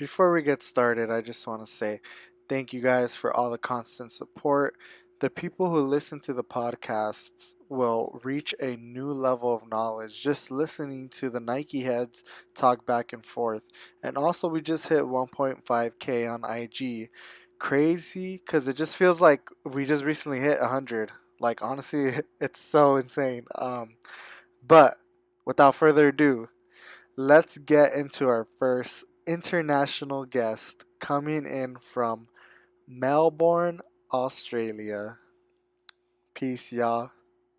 Before we get started, I just want to say thank you guys for all the constant support. The people who listen to the podcasts will reach a new level of knowledge just listening to the Nike heads talk back and forth. And also, we just hit 1.5K on IG. Crazy because it just feels like we just recently hit 100. Like, honestly, it's so insane. But without further ado, let's get into our first international guest coming in from Melbourne, Australia. Peace, y'all.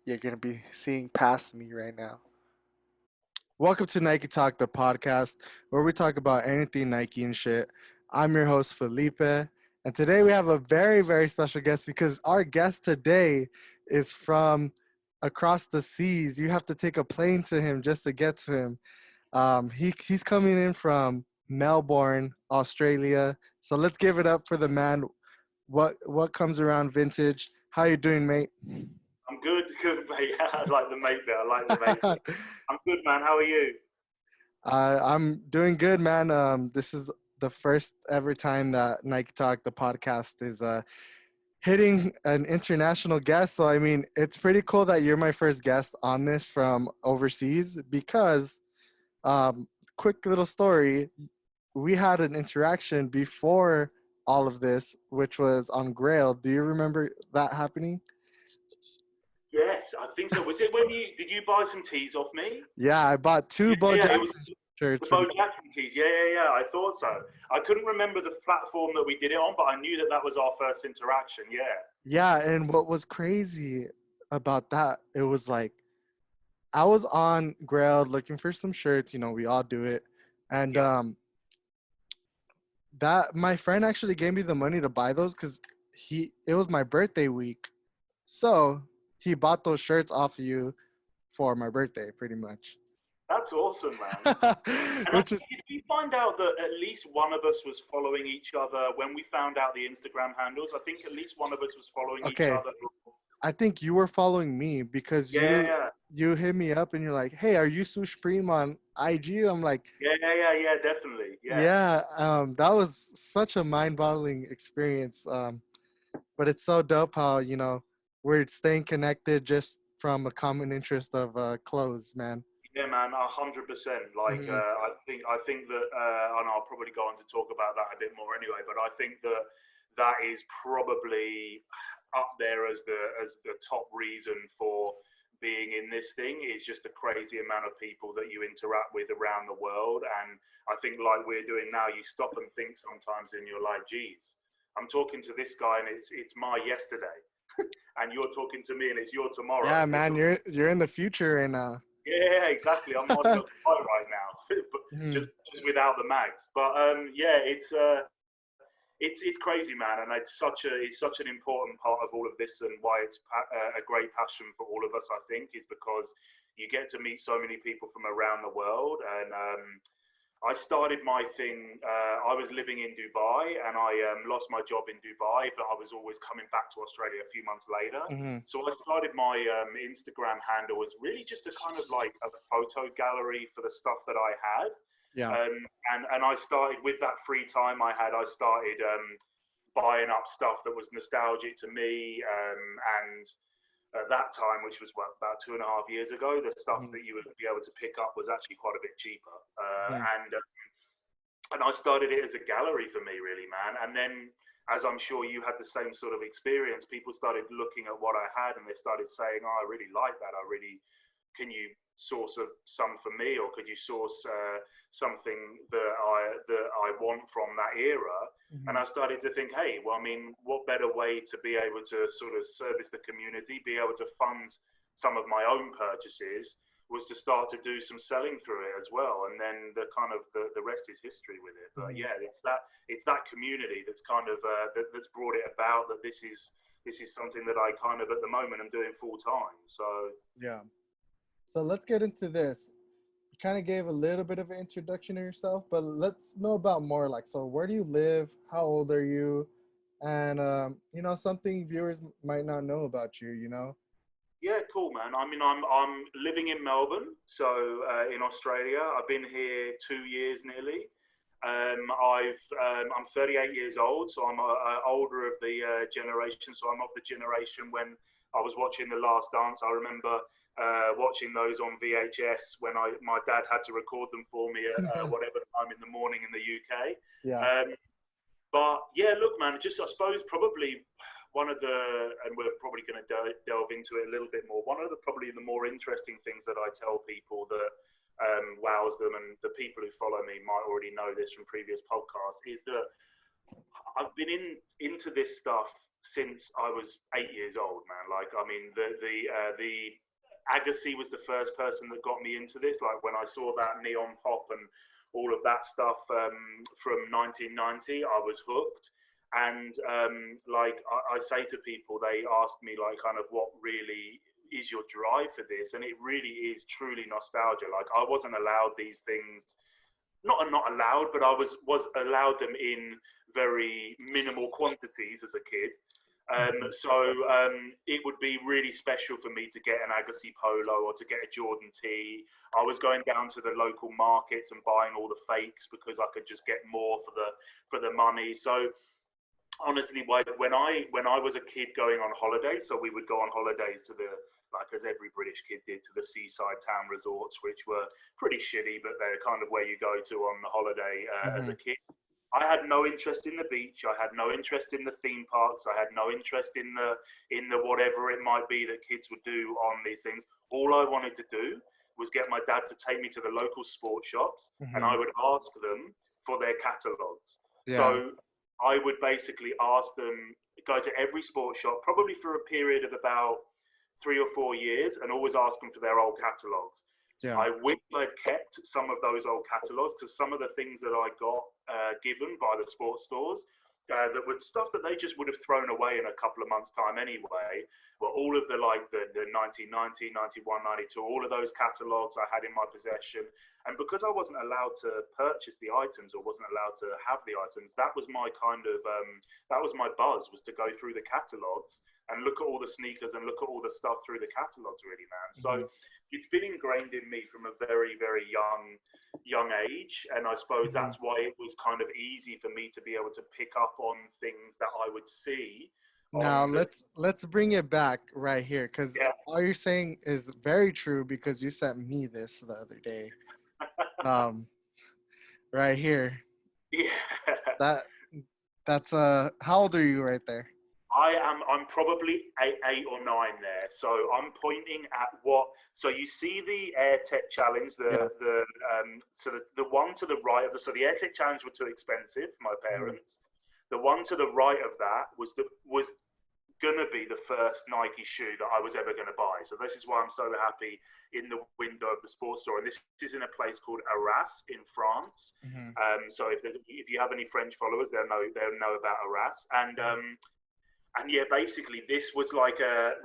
You're going to be seeing past me right now. Welcome to Nike Talk, the podcast, where we talk about anything Nike and shit. I'm your host, Felipe. And today we have a very, very special guest because our guest today is from across the seas. You have to take a plane to him just to get to him. He's coming in from Melbourne, Australia. So let's give it up for the man. What comes around vintage? How you doing, mate? I'm good, mate. I like the mate bit. I like the mate bit. I'm good, man. How are you? I'm doing good, man. This is the first ever time that Nike Talk, the podcast, is hitting an international guest. So I mean, it's pretty cool that you're my first guest on this from overseas because, um, quick little story. We had an interaction before all of this, which was on Grail. Do you remember that happening? Yes, I think so. Was it when did you buy some tees off me? Yeah, I bought two Yeah, Bo yeah. It was Jackson the shirts from Bo you. Jackson tees. Yeah. I thought so. I couldn't remember the platform that we did it on, but I knew that that was our first interaction. Yeah. Yeah, and what was crazy about that, it was like I was on Grail looking for some shirts. We all do it, and Yeah. that my friend actually gave me the money to buy those because it was my birthday week, so he bought those shirts off of you for my birthday, pretty much. That's awesome, man. And I Which is think, did we find out that at least one of us was following each other when we found out the Instagram handles? I think at least one of us was following each okay. other. I think you were following me because you Yeah. you hit me up and you're like, "Hey, are you Supreme on IG?" I'm like, Yeah, definitely. Yeah. "Yeah." That was such a mind-boggling experience. But it's so dope how we're staying connected just from a common interest of clothes, man. Yeah, man, 100%. Like, Hmm. I think that, and I'll probably go on to talk about that a bit more anyway. But I think that that is probably up there as the top reason for being in this thing is just a crazy amount of people that you interact with around the world. And I think, like we're doing now, you stop and think sometimes, and you're like, "Geez, I'm talking to this guy, and it's my yesterday, and you're talking to me, and it's your tomorrow." Yeah, And we're man, talking. you're in the future, and Yeah, exactly. I'm on your flight right now, but mhm. just without the mags. But yeah, it's crazy, man, and it's such an important part of all of this, and why it's a great passion for all of us. I think is because you get to meet so many people from around the world, and I started my thing. I was living in Dubai, and I lost my job in Dubai, but I was always coming back to Australia a few months later. Mhm. So I started my Instagram handle as really just a kind of like a photo gallery for the stuff that I had. Yeah. And I started with that free time I had. I started buying up stuff that was nostalgic to me, and at that time, which was what, about 2.5 years ago, the stuff Mhm. that you would be able to pick up was actually quite a bit cheaper. Mhm. And I started it as a gallery for me, really, man. And then, as I'm sure you had the same sort of experience, people started looking at what I had and they started saying, "Oh, I really like that. I really can you source some for me, or could you source something that I want from that era?" And Mhm. I started to think, hey, well, I mean, what better way to be able to sort of service the community, be able to fund some of my own purchases, was to start to do some selling through it as well. And then the rest is history with it. But Mhm. yeah, it's that community that's kind of that's brought it about. That this is something that I kind of at the moment am doing full time. So Yeah. So let's get into this. You kind of gave a little bit of an introduction to yourself, but let's know about more. Like, so where do you live? How old are you? And something viewers might not know about you. yeah, cool, man. I mean, I'm living in Melbourne, so in Australia. I've been here 2 years nearly, I'm 38 years old, so I'm older of the generation. So I'm of the generation when I was watching The Last Dance. I remember watching those on VHS when my dad had to record them for me at whatever time in the morning in the UK. Yeah. But yeah, look, man, just I suppose probably one of the, and we're probably going to delve into it a little bit more. One of the probably the more interesting things that I tell people that wows them, and the people who follow me might already know this from previous podcasts, is that I've been into this stuff since I was 8 years old, man. Like, I mean, the Agassi was the first person that got me into this. Like when I saw that neon pop and all of that stuff from 1990, I was hooked. And like I say to people, they ask me like kind of what really is your drive for this, and it really is truly nostalgia. Like I wasn't allowed these things, not allowed, but I was allowed them in very minimal quantities as a kid. It would be really special for me to get an Agassi polo or to get a Jordan tee. I was going down to the local markets and buying all the fakes because I could just get more for the money. So honestly, when I was a kid going on holidays, so we would go on holidays to the, like as every British kid did, to the seaside town resorts, which were pretty shitty, but they're kind of where you go to on the holiday as a kid. I had no interest in the beach. I had no interest in the theme parks. I had no interest in the whatever it might be that kids would do on these things. All I wanted to do was get my dad to take me to the local sports shops, and I would ask them for their catalogs. Yeah. So I would basically ask them, go to every sports shop, probably for a period of about 3 or 4 years, and always ask them for their old catalogs. Yeah. I wish I'd kept some of those old catalogs, because some of the things that I got given by the sports stores that were stuff that they just would have thrown away in a couple of months' time anyway, were all of the 1990, 91, 92, all of those catalogs I had in my possession. And because I wasn't allowed to purchase the items or wasn't allowed to have the items, that was my kind of, that was my buzz, was to go through the catalogs and look at all the sneakers and look at all the stuff through the catalogs, really, man. So it's been ingrained in me from a very, very young age, and I suppose that's why it was kind of easy for me to be able to pick up on things that I would see. Now let's bring it back right here, because all you're saying is very true, because you sent me this the other day. Right here. Yeah. That's how old are you right there? I'm probably eight or nine there. So I'm pointing at what. So you see the Air Tech Challenge, the one to the right of the. So the Air Tech Challenge were too expensive for my parents. The one to the right of that was gonna be the first Nike shoe that I was ever gonna buy. So this is why I'm so happy in the window of the sports store. And this is in a place called Arras in France. So if you have any French followers, they'll know about Arras. And yeah, basically this was like a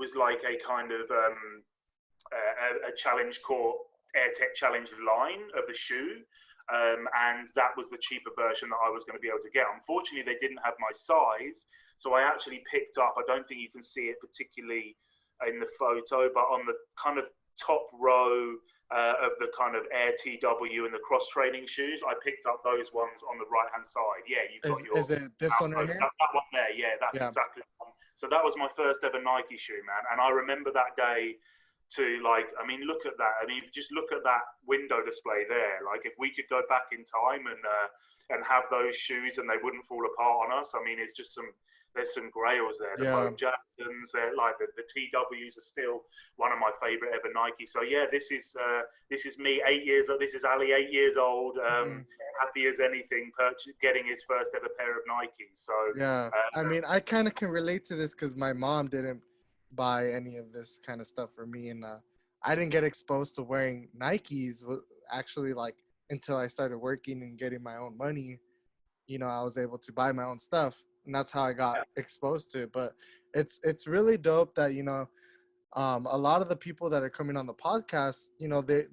kind of a challenge court Air Tech Challenge line of the shoe. And that was the cheaper version that I was going to be able to get. Unfortunately, they didn't have my size, so I actually picked up, I don't think you can see it particularly in the photo, but on the kind of top row of the kind of Air TW and the cross-training shoes, I picked up those ones on the right-hand side. Yeah, you've got your... Is it this one right here? That one there, yeah, that's exactly the one. So that was my first ever Nike shoe, man. And I remember that day to, like, I mean, look at that. I mean, just look at that window display there. Like, if we could go back in time and have those shoes and they wouldn't fall apart on us, I mean, it's just there's some grails there. The Bo Jacksons, like the TWs are still one of my favorite ever Nike. So yeah, this is me 8 years old. This is Ali 8 years old, happy as anything, getting his first ever pair of Nikes. So yeah, I mean, I kind of can relate to this because my mom didn't buy any of this kind of stuff for me, and I didn't get exposed to wearing Nikes actually like until I started working and getting my own money. You know, I was able to buy my own stuff, and that's how I got exposed to it. But it's really dope that, you know, a lot of the people that are coming on the podcast, you know, they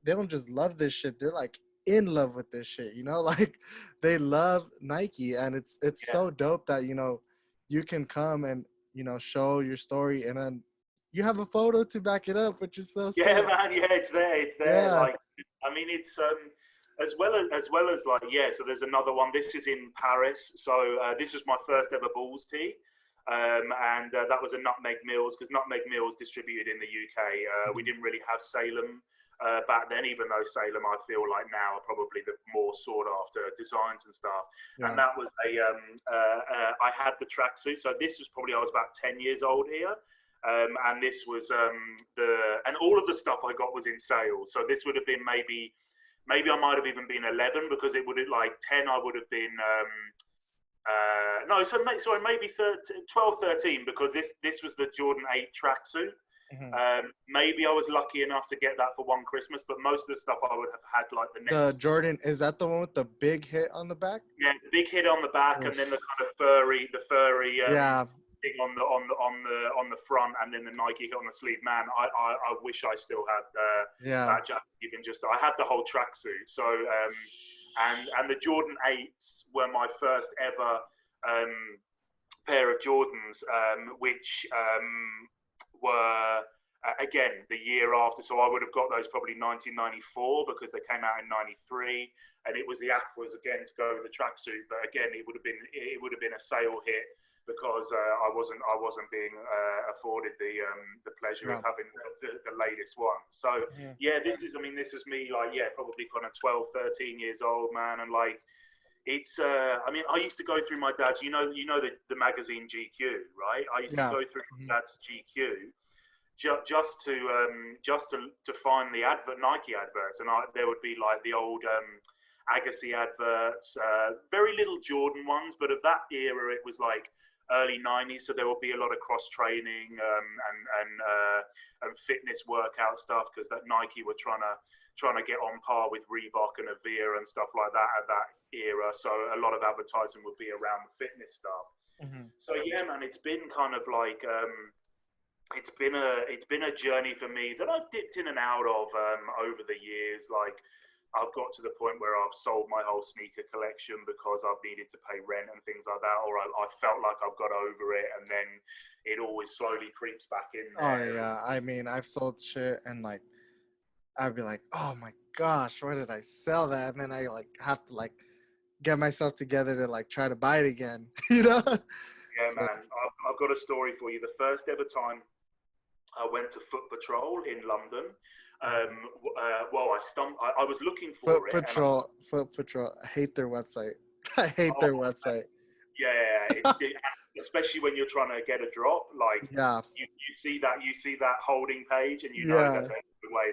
don't just love this shit, they're like in love with this shit, you know, like they love Nike, and it's so dope that, you know, you can come and, you know, show your story, and then you have a photo to back it up, which is so sick. Man, yeah, it's there. Yeah. Like, I mean, it's as like, yeah, so there's another one. This is in Paris. So this was my first ever balls tee. And that was a Nutmeg Mills, because Nutmeg Mills distributed in the UK. We didn't really have Salem back then, even though Salem, I feel like now, are probably the more sought after designs and stuff. Yeah. And that was I had the tracksuit. So this was probably, I was about 10 years old here. And this was and all of the stuff I got was in sale. So this would have been maybe I might have even been 11, because it would have, like 10, I would have been no, so maybe 12, 13, because this was the Jordan 8 tracksuit. Maybe I was lucky enough to get that for one Christmas, but most of the stuff I would have had like the next. The Jordan, is that the one with the big hit on the back? Yeah, the big hit on the back, and then the kind of furry yeah. thing on the front, and then the Nike hit on the sleeve. Man, I wish I still had that jacket. Even just I had the whole tracksuit. So and the Jordan 8s were my first ever pair of Jordans, which were again the year after. So I would have got those probably 1994, because they came out in 93, and it was the Aquas again to go with the tracksuit. But again, it would have been a sale hit, because I wasn't being afforded the pleasure of having the latest one. So this was me, like, probably kind of 12, 13 years old, man, and like it's I used to go through my dad's, the magazine GQ, right? I used to go through my dad's GQ just to find the Nike adverts, and there would be like the old Agassi adverts, very little Jordan ones, but of that era it was like early 90s, so there will be a lot of cross training and fitness workout stuff, because that Nike were trying to get on par with Reebok and Avia and stuff like that at that era. So a lot of advertising would be around the fitness stuff. So yeah, man, it's been kind of like it's been a journey for me that I've dipped in and out of over the years. Like, I've got to the point where I've sold my whole sneaker collection because I've needed to pay rent and things like that, or I felt like I've got over it, and then it always slowly creeps back in there. Oh yeah, I've sold shit, and like I'd be like, oh my gosh, why did I sell that? And then I like have to like get myself together to like try to buy it again, Yeah, man, I've got a story for you. The first ever time I went to Foot Patrol in London. I was looking for Foot Patrol. I hate their website. I hate their website. Yeah, especially when you're trying to get a drop. Like, you see that holding page, and you know that that's the way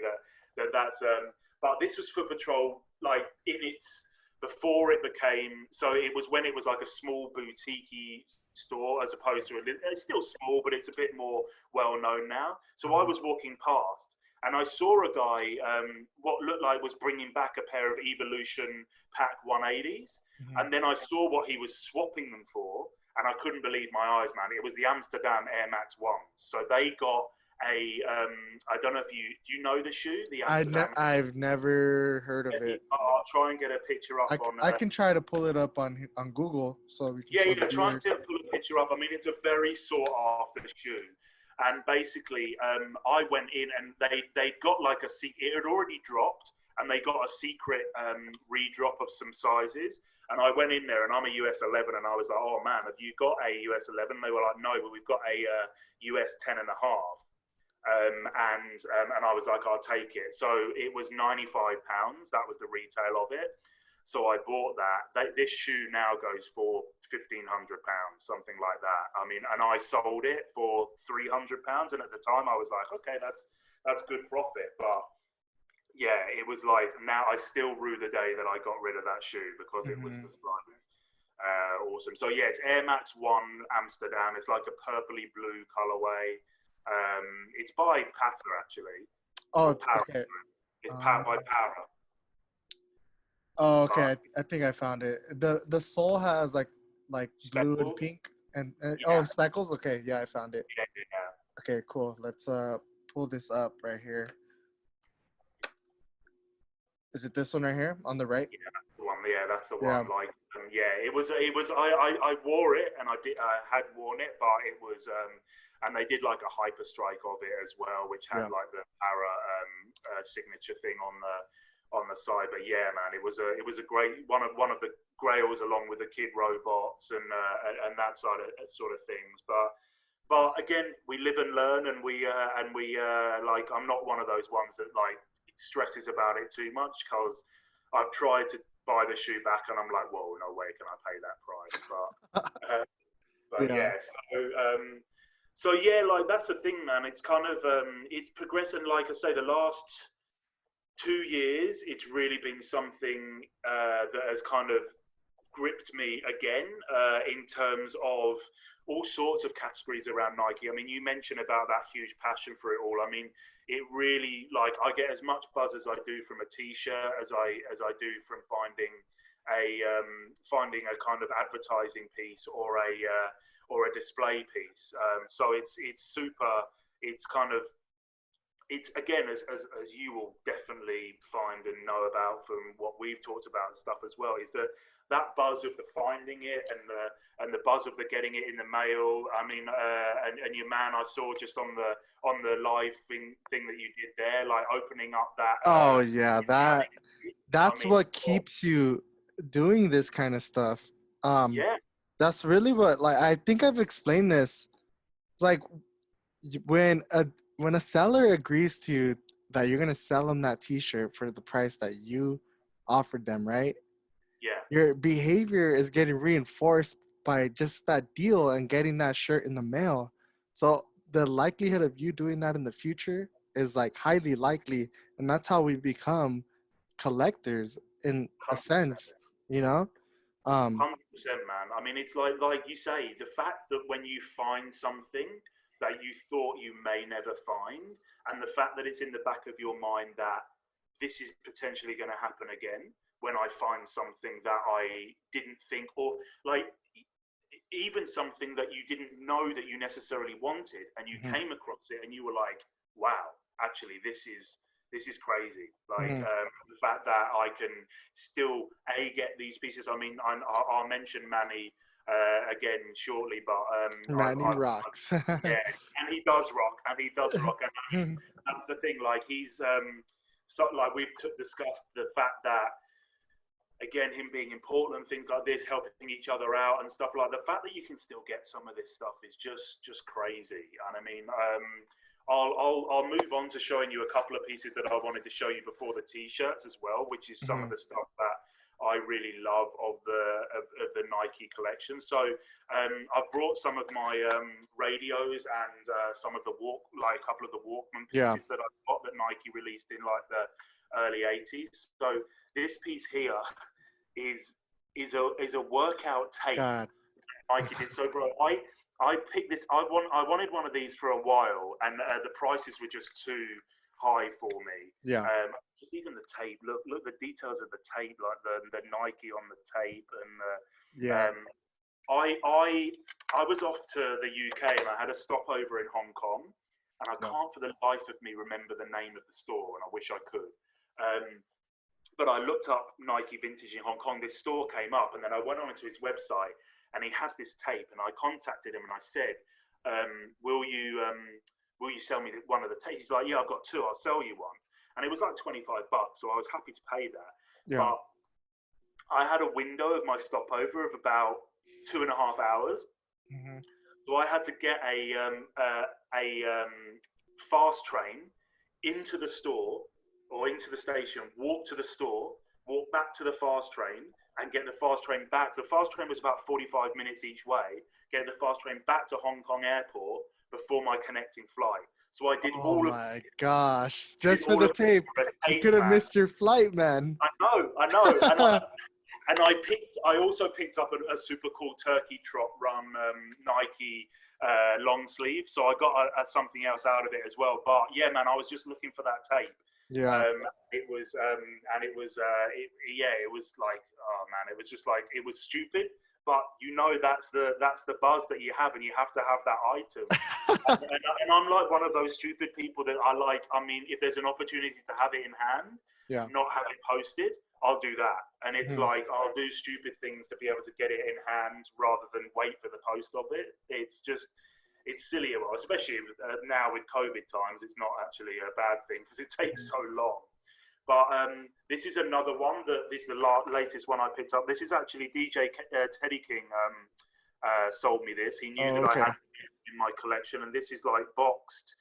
that's. But this was Foot Patrol, like before it became. So it was when it was like a small boutique store, as opposed to it's still small, but it's a bit more well known now. So I was walking past, and I saw a guy, what looked like was bringing back a pair of Evolution Pack 180s. And then I saw what he was swapping them for, and I couldn't believe my eyes, man. It was the Amsterdam Air Max 1s. So they got I don't know if do you know the shoe? The Amsterdam. I've never heard of it. I'll try and get a picture up I can try to pull it up on Google, so we can show the try viewers. and pull a picture up. I mean, it's a very sought after shoe. And basically, I went in, and they got like it had already dropped, and they got a secret redrop of some sizes. And I went in there, and I'm a US 11, and I was like, oh man, have you got a US 11? They were like, no, but we've got a US 10 and a half. And I was like, I'll take it. So it was £95. That was the retail of it. So I bought that. This shoe now goes for £1,500, something like that. I mean, and I sold it for £300. And at the time I was like, okay, that's good profit. But yeah, it was like, now I still rue the day that I got rid of that shoe, because it was just like awesome. So yeah, it's Air Max 1 Amsterdam. It's like a purpley blue colorway. It's by Pata, actually. Oh, okay. It's by Para. Oh, okay. I think I found it. The sole has like blue and pink and speckles. Okay, yeah, I found it. Yeah. Okay, cool. Let's pull this up right here. Is it this one right here on the right? Yeah, that's the one. Yeah, that's the one. Like, it was. I wore it, and I had worn it, but it was. And they did like a hyper strike of it as well, which had like the Para signature thing on the side. But yeah, man, it was a great one of the grails along with the kid robots and that sort of things. But again, we live and learn, and we like, I'm not one of those ones that like stresses about it too much, because I've tried to buy the shoe back and I'm like, whoa, no way can I pay that price. Uh, but Yeah. yeah, so yeah, like that's the thing, man. It's kind of it's progressing. Like I say, the last 2 years, it's really been something that has kind of gripped me again, in terms of all sorts of categories around Nike. I mean, you mentioned about that huge passion for it all. I mean, it really, like, I get as much buzz as I do from a T-shirt as I do from finding a kind of advertising piece or a display piece. So it's super. It's kind of, it's again, as you will definitely find and know about from what we've talked about and stuff as well, is that buzz of the finding it and the buzz of the getting it in the mail. I mean, and your man, I saw just on the live thing that you did there, like opening up that. Oh yeah, I that's mean, what keeps you doing this kind of stuff. Um, yeah, that's really what, like, I think I've explained this. It's like when a seller agrees to you that you're gonna sell them that T-shirt for the price that you offered them, right? yeah, Your behavior is getting reinforced by just that deal and getting that shirt in the mail. So the likelihood of you doing that in the future is like highly likely, and that's how we become collectors in a 100%. sense, you know. Um, 100%, man. I mean, it's like you say, the fact that when you find something that you thought you may never find, and the fact that it's in the back of your mind that this is potentially going to happen again when I find something that I didn't think, or like even something that you didn't know that you necessarily wanted, and you mhm, came across it and you were like, wow, actually this is crazy. Like, mhm. the fact that I can still get these pieces. I mean, I'll mention Manny again shortly, but Man, he rocks. yeah, and he does rock, and he does rock, and I mean, that's the thing. Like, he's so, like, we've discussed the fact that, again, him being in Portland, things like this, helping each other out and stuff like the fact that you can still get some of this stuff is just crazy. And I mean, I'll move on to showing you a couple of pieces that I wanted to show you before the T-shirts as well, which is some of Mhm. the stuff that I really love of the Nike collection. So I've brought some of my radios and some of the like a couple of the Walkman Yeah. pieces that I've got that Nike released in like the early 80s. So this piece here is is a workout tape God. Nike did. So, bro, I picked this. I wanted one of these for a while, and the prices were just too high for me. Yeah. Just even the tape. Look the details of the tape, like the Nike on the tape, and Yeah. um, I was off to the UK and I had a stopover in Hong Kong, and I Yeah. can't for the life of me remember the name of the store, and I wish I could. Um, but I looked up Nike Vintage in Hong Kong. This store came up, and then I went onto his website, and he has this tape. And I contacted him, and I said, will you sell me one of the tapes?" He's like, "Yeah, I've got two. I'll sell you one." And it was like $25, so I was happy to pay that. Yeah. But I had a window of my stopover of about 2.5 hours, Mhm. so I had to get a fast train into the store or into the station, walk to the store, walk back to the fast train, and get the fast train back. The fast train was about 45 minutes each way. Get the fast train back to Hong Kong Airport before my connecting flight. So I did Oh all of my gosh. did Just for all the of this tape. for a You tape, could have man. missed your flight, man. I know, and I also picked up a super cool turkey trot run Nike long sleeve, so I got something else out of it as well. But yeah, man, I was just looking for that tape. Yeah. It was and it was yeah, it was like, oh man, it was just like, it was stupid, but that's the buzz that you have, and you have to have that item. And I'm like one of those stupid people that I like. I mean, if there's an opportunity to have it in hand, Yeah. not have it posted, I'll do that. And it's Mhm. like, I'll do stupid things to be able to get it in hand rather than wait for the post of it. It's silly, well, especially now with COVID times. It's not actually a bad thing because it takes so long. But this is another one this is the latest one I picked up. This is actually DJ Teddy King sold me this. He knew Oh, that I okay. had it in my collection, and this is like boxed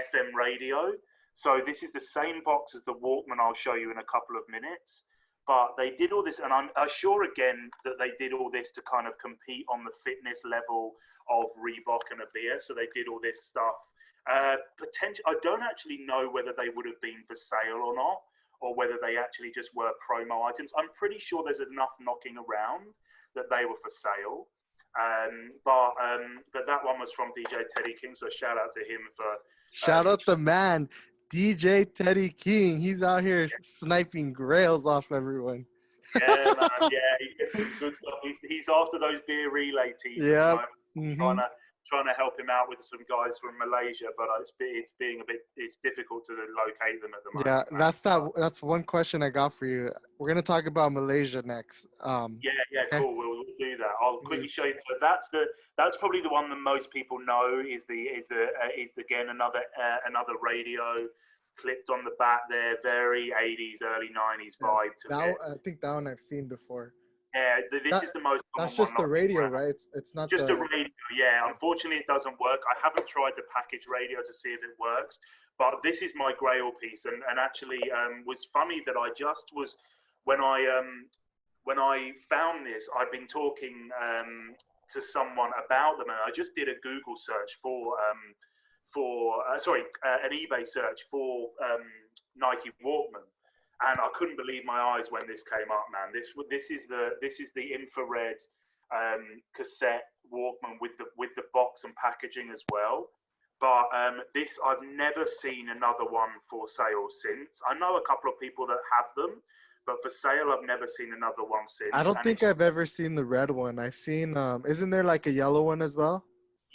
FM radio. So this is the same box as the Walkman I'll show you in a couple of minutes. But they did all this, and I'm sure again that they did all this to kind of compete on the fitness level of Reebok and Avia. So they did all this stuff. I don't actually know whether they would have been for sale or not, or whether they actually just were promo items. I'm pretty sure there's enough knocking around that they were for sale. But that one was from DJ Teddy King, so shout out to him for Shout out the man, DJ Teddy King. He's out here sniping grails off everyone. yeah, man, yeah, he gets some good stuff. He's after those beer relay teams at the Yep. moment. Mm-hmm. Trying to help him out with some guys from Malaysia, but it's difficult to locate them at the Yeah, moment, man. that's one question I got for you. We're gonna talk about Malaysia next. Yeah, Okay. cool. We'll do that. I'll quickly show you. So that's probably the one that most people know is again another radio clipped on the back there. Very 80s, early 90s Yeah, vibe to it. I think that one I've seen before. Yeah, this That is the most that's common one. just the radio, right? It's not Just a the. radio, yeah. Unfortunately, it doesn't work. I haven't tried the package radio to see if it works, but this is my Grail piece, and actually was funny that I just was when I found this. I've been talking to someone about them, and I just did a Google search an eBay search for Nike Walkman, and I couldn't believe my eyes when this came up, man. This is the infrared cassette Walkman with the box and packaging as well. But this I've never seen another one for sale since. I know a couple of people that have them, but for sale I've never seen another one since. I don't And think I've ever seen the red one. I've seen. Isn't there like a yellow one as well?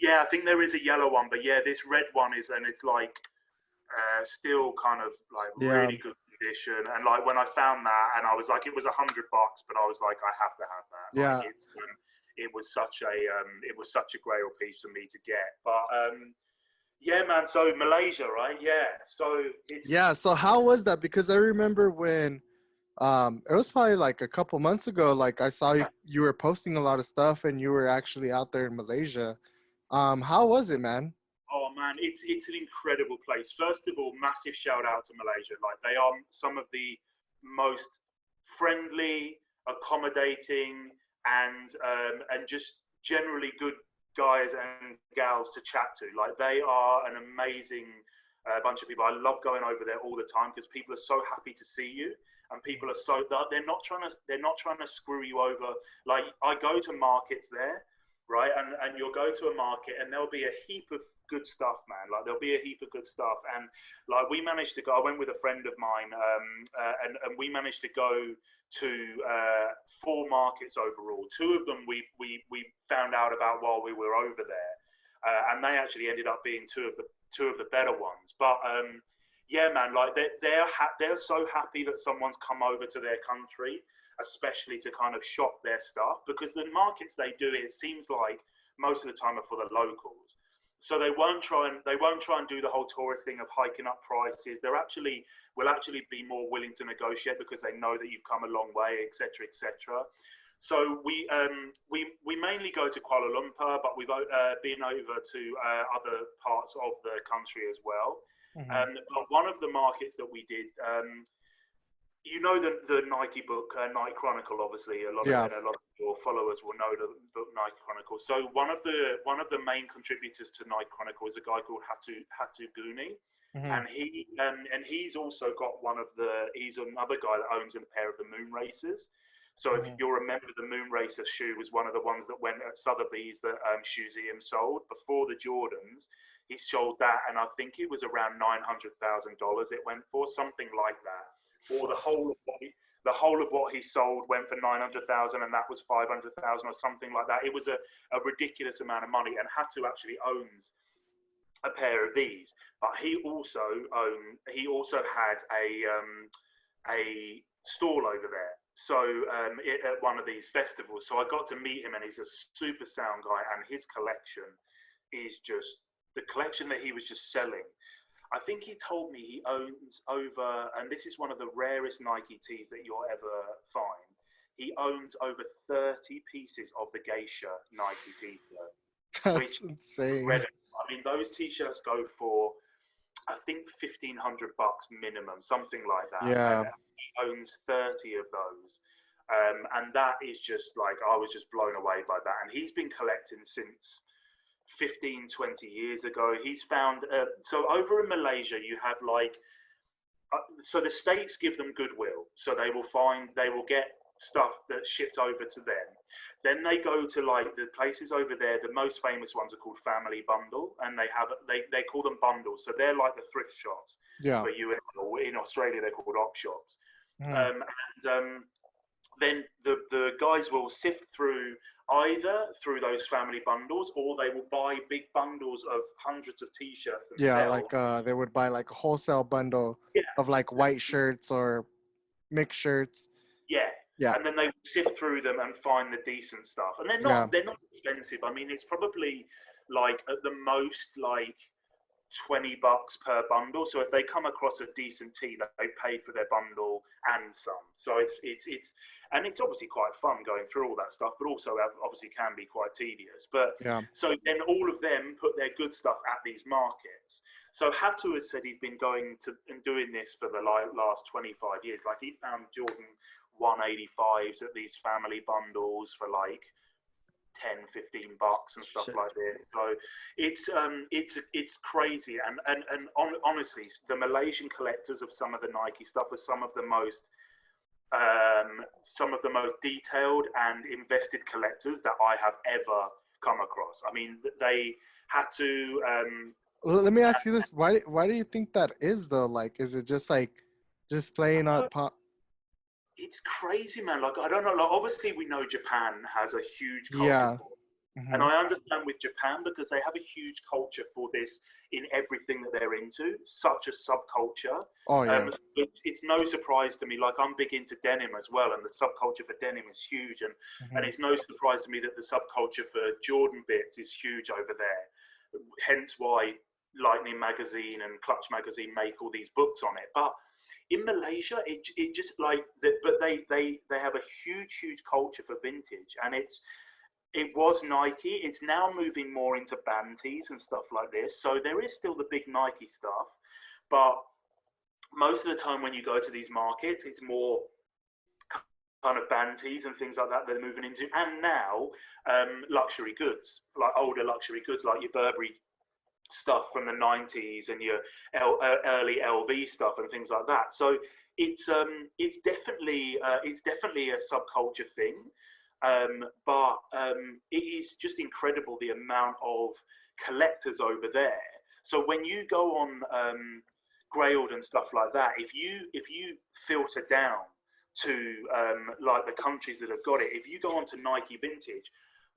yeah, I think there is a yellow one, but yeah, this red one is, and it's like still kind of like Yeah. really good condition. And like when I found that, and I was like, it was $100, but I was like, I have to have that. Like Yeah. it was such a grail piece for me to get. But yeah, man. So Malaysia, right? Yeah. So it's Yeah. So how was that? Because I remember when it was probably like a couple months ago. Like I saw you were posting a lot of stuff, and you were actually out there in Malaysia. How was it, man? oh man, it's an incredible place. First of all, massive shout out to Malaysia. Like they are some of the most friendly, accommodating, and just generally good guys and gals to chat to. Like they are an amazing bunch of people. I love going over there all the time because people are so happy to see you, and people are they're not trying to screw you over. Like I go to markets there, right, and you'll go to a market and there'll be a heap of good stuff, man. Like there'll be a heap of good stuff, and like we managed to go. I went with a friend of mine, and we managed to go to 4 markets overall. 2 of them we found out about while we were over there, and they actually ended up being two of the better ones. But yeah, man, like they're so happy that someone's come over to their country, especially to kind of shop their stuff, because the markets they do, it seems like most of the time are for the locals. So they won't try and do the whole tourist thing of hiking up prices. Will actually be more willing to negotiate because they know that you've come a long way, etc., etc. So we mainly go to Kuala Lumpur, but we've been over to other parts of the country as well. Mm-hmm. But one of the markets that we did, you know the Nike book, Nike Chronicle. Obviously, a lot of your followers will know the book Nike Chronicle. So one of the main contributors to Nike Chronicle is a guy called Hatu Guni, Mm-hmm. and he's also got he's another guy that owns a pair of the Moon Racers. So if you'll remember, the Moon Racer shoe was one of the ones that went at Sotheby's that Shoeseum sold before the Jordans. He sold that, and I think it was around $900,000. It went for something like that, or the whole of what he sold went for 900,000, and that was 500,000 or something like that. It was a ridiculous amount of money, and Hatu actually owns a pair of these, but he also had a stall over there. So at one of these festivals, so I got to meet him, and he's a super sound guy, and his collection is just the collection that he was just selling. I think he told me he owns over, and this is one of the rarest Nike tees that you'll ever find. He owns over 30 pieces of the Geisha Nike t-shirt, which That's is insane. incredible. I mean, those t-shirts go for, I think, $1,500 minimum, something like that, and Yeah. he owns 30 of those. And that is just like, I was just blown away by that. And he's been collecting since 15, 20 years ago. He's found, so over in Malaysia, you have like, so the states give them goodwill. So they will get stuff that's shipped over to them. Then they go to like the places over there. The most famous ones are called Family Bundle, and they call them bundles. So they're like the thrift shops Yeah. for you, or in Australia they're called op shops. Mhm. And then the guys will sift through either through those family bundles, or they will buy big bundles of hundreds of t-shirts Yeah, themselves. like they would buy like a wholesale bundle Yeah, of like white shirts or mixed shirts. yeah. Yeah. And then they sift through them and find the decent stuff. And Yeah. they're not expensive. I mean, it's probably like at the most like $20 per bundle. So if they come across a decent tee, they paid for their bundle and some. So and it's obviously quite fun going through all that stuff, but also obviously can be quite tedious. But Yeah. so then all of them put their good stuff at these markets. So Hatu has said he's been going to and doing this for the last 25 years. Like he found Jordan 185s at these family bundles for like 10, $15 and stuff Shit. like this. So it's crazy. And honestly, the Malaysian collectors of some of the Nike stuff are some of the most detailed and invested collectors that I have ever come across. I mean, they had to. Well, let me ask you this: why do you think that is though? Like, is it just like just playing on pop? It's crazy, man. Like I don't know. Like obviously, we know Japan has a huge culture Yeah. for it. And Hmm. I understand with Japan because they have a huge culture for this in everything that they're into, such a subculture. Oh yeah. It's no surprise to me. Like I'm big into denim as well, and the subculture for denim is huge. And Hmm. it's no surprise to me that the subculture for Jordan bits is huge over there. Hence why Lightning Magazine and Clutch Magazine make all these books on it. But in Malaysia, it just like, but they have a huge culture for vintage, and it was Nike. It's now moving more into band tees and stuff like this. So there is still the big Nike stuff, but most of the time when you go to these markets, it's more kind of band tees and things like that they're moving into. And now luxury goods, like older luxury goods, like your Burberry stuff from the 90s and your early LV stuff and things like that. So it's definitely a subculture thing. But it is just incredible the amount of collectors over there. So when you go on Grailed and stuff like that, if you filter down to like the countries that have got it, if you go onto Nike Vintage,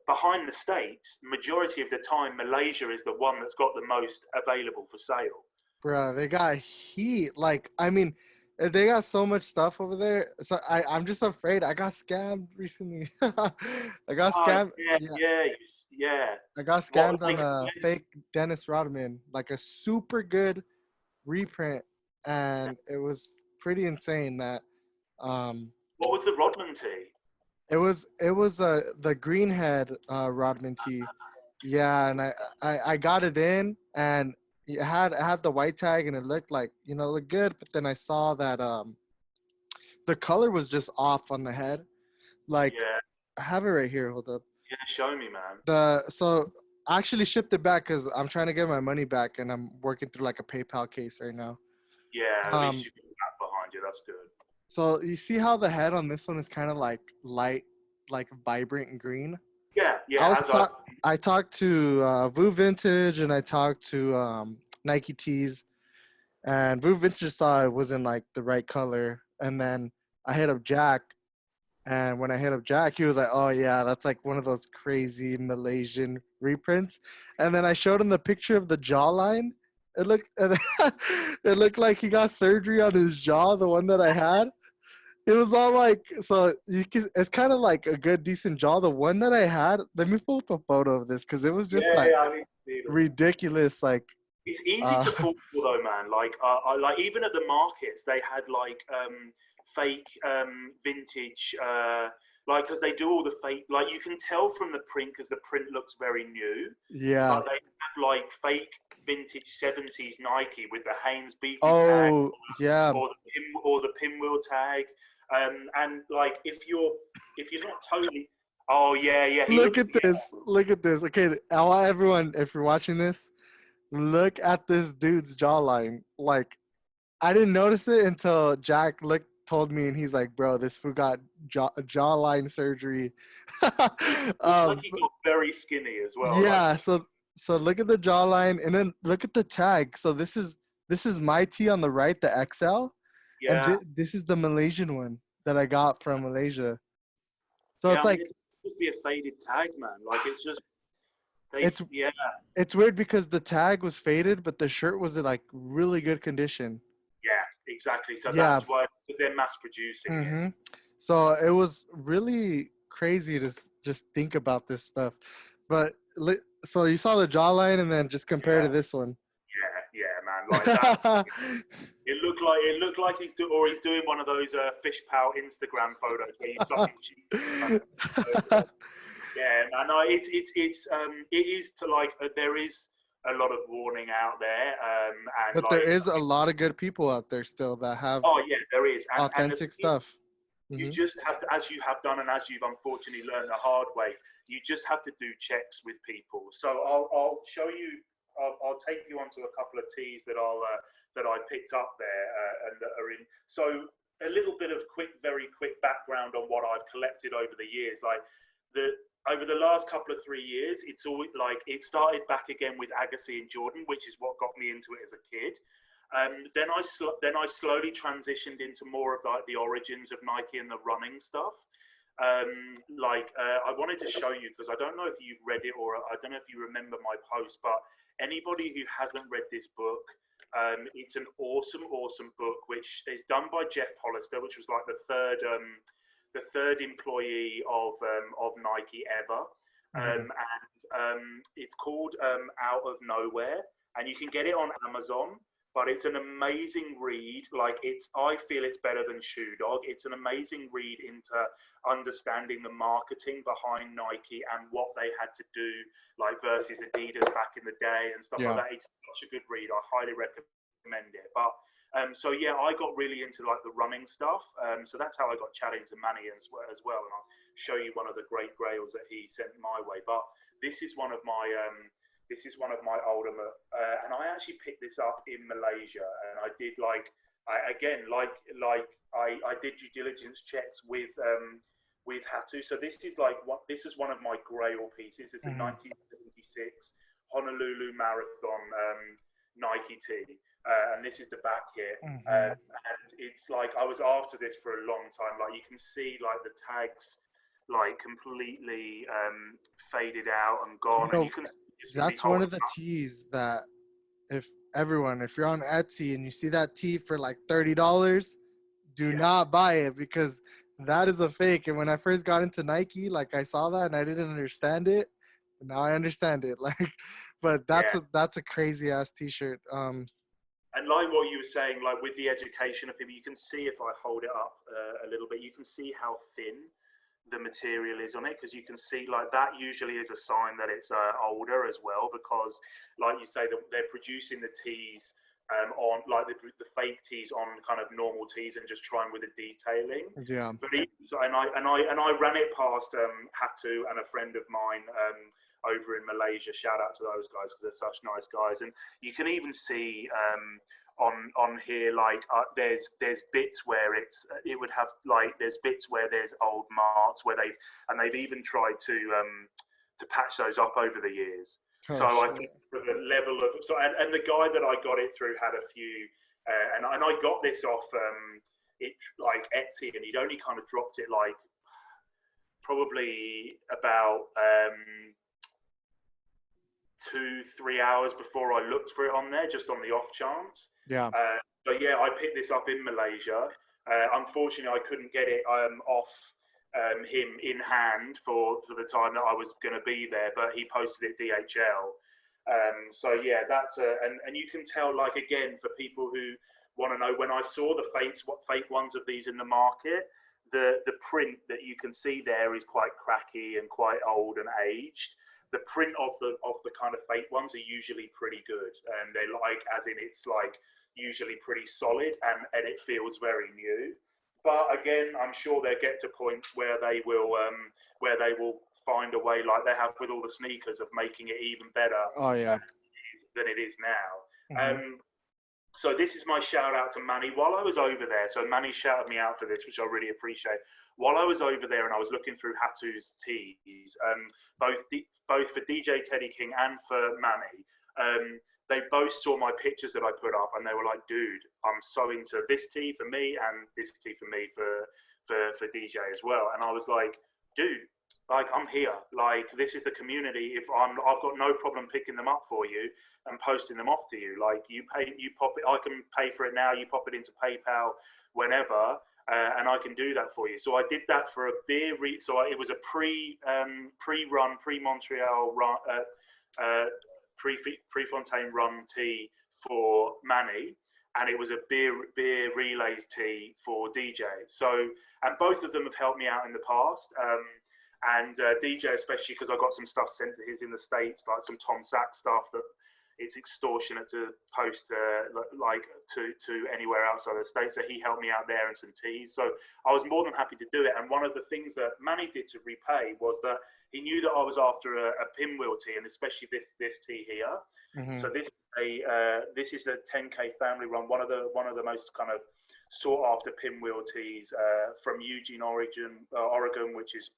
behind the States, majority of the time, Malaysia is the one that's got the most available for sale. Bro, they got heat. Like, I mean, they got so much stuff over there. So I'm just afraid. I got scammed recently. I got Oh, scammed. yeah, Yeah, yeah, yeah. I got What, scammed on like, a fake Dennis Rodman, like a super good reprint, and it was pretty insane. That um, what was the Rodman Tee? it was the greenhead Rodman Tee. Yeah, and I got it in, and it had the white tag, and it looked like it looked good. But then I saw that the color was just off on the head. Like Yeah, I have it right here. Hold up. yeah. Show me, man. So I actually shipped it back because I'm trying to get my money back, and I'm working through like a PayPal case right now. Yeah, at least Um, you got that behind you. That's good. so you see how the head on this one is kind of like light, like vibrant green. Yeah, I yeah. was I talked to Vu Vintage and I talked to Nike Tees, and Vu Vintage saw it wasn't like the right color, and then I hit up Jack, and when I hit up Jack, he was like, "Oh yeah, that's like one of those crazy Malaysian reprints," and then I showed him the picture of the jawline. It looked it looked like he got surgery on his jaw, the one that I had. It was all like, so it's kind of like a good decent jaw. The one that I had, let me pull up a photo of this because it was just Yeah, like yeah. I need to see them. ridiculous. Like It's easy Uh, to fall for though, man. Like even at the markets, they had like fake vintage, like because they do all the fake. Like you can tell from the print because the print looks very new, yeah. but they have like fake vintage '70s Nike with the Hanes Beefy tag Oh, yeah. or the Pinwheel tag. And like if you're not totally, oh yeah, yeah, he Look looks, at yeah, this. Look at this. Okay, I want everyone, if you're watching this, look at this dude's jawline. Like, I didn't notice it until Jack told me, and he's like, "Bro, this fool got jawline surgery." looks like um, he got very skinny as well. Like yeah. So look at the jawline, and then look at the tag. So this is my tee on the right, the XL, and yeah, this is the Malaysian one that I got from Malaysia. So yeah. it's I mean, like it's just be a faded tag, man. Like it's just they, it's yeah, it's weird because the tag was faded, but the shirt was in like really good condition. yeah, exactly. So Yeah. that's why because they're mass producing it. hmm So it was really crazy to just think about this stuff. But so you saw the jawline, and then just compare to Yeah, this one. yeah, man. Like that. It looked like he's doing one of those fish pal Instagram photos where you suck his cheeks. Kind of. Yeah, man. No, it is to like there is a lot of warning out there, and But there like is a lot of good people out there still that have oh yeah, there is, and the authentic thing is, stuff. you hmm just have to, as you have done, and as you've unfortunately learned the hard way, you just have to do checks with people. So I'll show you. I'll take you onto a couple of teas that I picked up there and that are in. So a little bit of very quick background on what I've collected over the years. Like the over the last couple of 3 years, it's always like it started back again with Agassi and Jordan, which is what got me into it as a kid. Then I slowly transitioned into more of like the origins of Nike and the running stuff. I wanted to show you because I don't know if you've read it or I don't know if you remember my post, but anybody who hasn't read this book, it's an awesome book which is done by Jeff Hollister, which was like the third employee of Nike ever, hmm and it's called Out of Nowhere, and you can get it on Amazon, but it's an amazing read. Like I feel it's better than Shoe Dog. It's an amazing read into understanding the marketing behind Nike and what they had to do, like versus Adidas back in the day and stuff like Yeah. that. It's such a good read. I highly recommend it. But so yeah, I got really into like the running stuff. So that's how I got chatting to Manny as well. And I'll show you one of the great grails that he sent my way. But this is one of my older, and I actually picked this up in Malaysia, and I did I did due diligence checks with Hatu. So this is one of my grail pieces. It's a hmm 1976 Honolulu Marathon Nike tee, and this is the back here. hmm And it's like I was after this for a long time. Like you can see, like the tags, like completely faded out and You gone, and you know, can just me that's one holding of the up. teas that if you're on Etsy and you see that tea for like $30, do Yeah, not buy it because that is a fake. And when I first got into Nike, like I saw that and I didn't understand it. Now I understand it. Like, but yeah. that's a crazy ass T-shirt. And like what you were saying, like with the education of people, you can see if I hold it up a little bit, you can see how thin the material is on it because you can see like that usually is a sign that it's older as well because like you say they're producing the teas on like the fake teas on kind of normal teas and just trying with the detailing. Yeah. But I ran it past Hatu and a friend of mine over in Malaysia. Shout out to those guys because they're such nice guys. And you can even see on here like there's bits where it would have like there's bits where there's old marks where they've even tried to patch those up over the years. So Oh I shit. think for the level of and the guy that I got it through had a few and I got this off it like Etsy and he'd only kind of dropped it like probably about 2-3 hours before I looked for it on there, just on the off chance. Yeah. So yeah, I picked this up in Malaysia. Unfortunately, I couldn't get it off him in hand for the time that I was going to be there, but he posted it DHL. So yeah, that's and you can tell, like, again, for people who want to know, when I saw the fake ones of these in the market, the print that you can see there is quite cracky and quite old and aged. The print of the kind of fake ones are usually pretty good, and they, like, as in, it's like usually pretty solid, and it feels very new. But again, I'm sure they'll get to points where they will find a way, like they have with all the sneakers, of making it even better Oh yeah. than it is now. Hmm. So this is my shout out to Manny. While I was over there, so Manny shouted me out for this, which I really appreciate. While I was over there and I was looking through Hatu's tees, both for DJ Teddy King and for Manny, they both saw my pictures that I put up, and they were like, "Dude, I'm so into this tee for me and this tee for me for DJ as well." And I was like, "Dude, like, I'm here. Like, this is the community. I've got no problem picking them up for you and posting them off to you. Like, you pop it. I can pay for it now. You pop it into PayPal whenever, and I can do that for you." So I did that for a beer. It was a pre Montreal run, pre Fontaine run tee for Manny, and it was a beer relays tee for DJ. So, and both of them have helped me out in the past. And DJ especially, because I got some stuff sent to his in the States, like some Tom Sachs stuff that it's extortionate to post to anywhere outside the States. So he helped me out there and some teas. So I was more than happy to do it. And one of the things that Manny did to repay was that he knew that I was after a pinwheel tee, and especially this tee here. Hmm. So this is a 10K family run, one of the most kind of sought after pinwheel tees from Eugene, Oregon, which is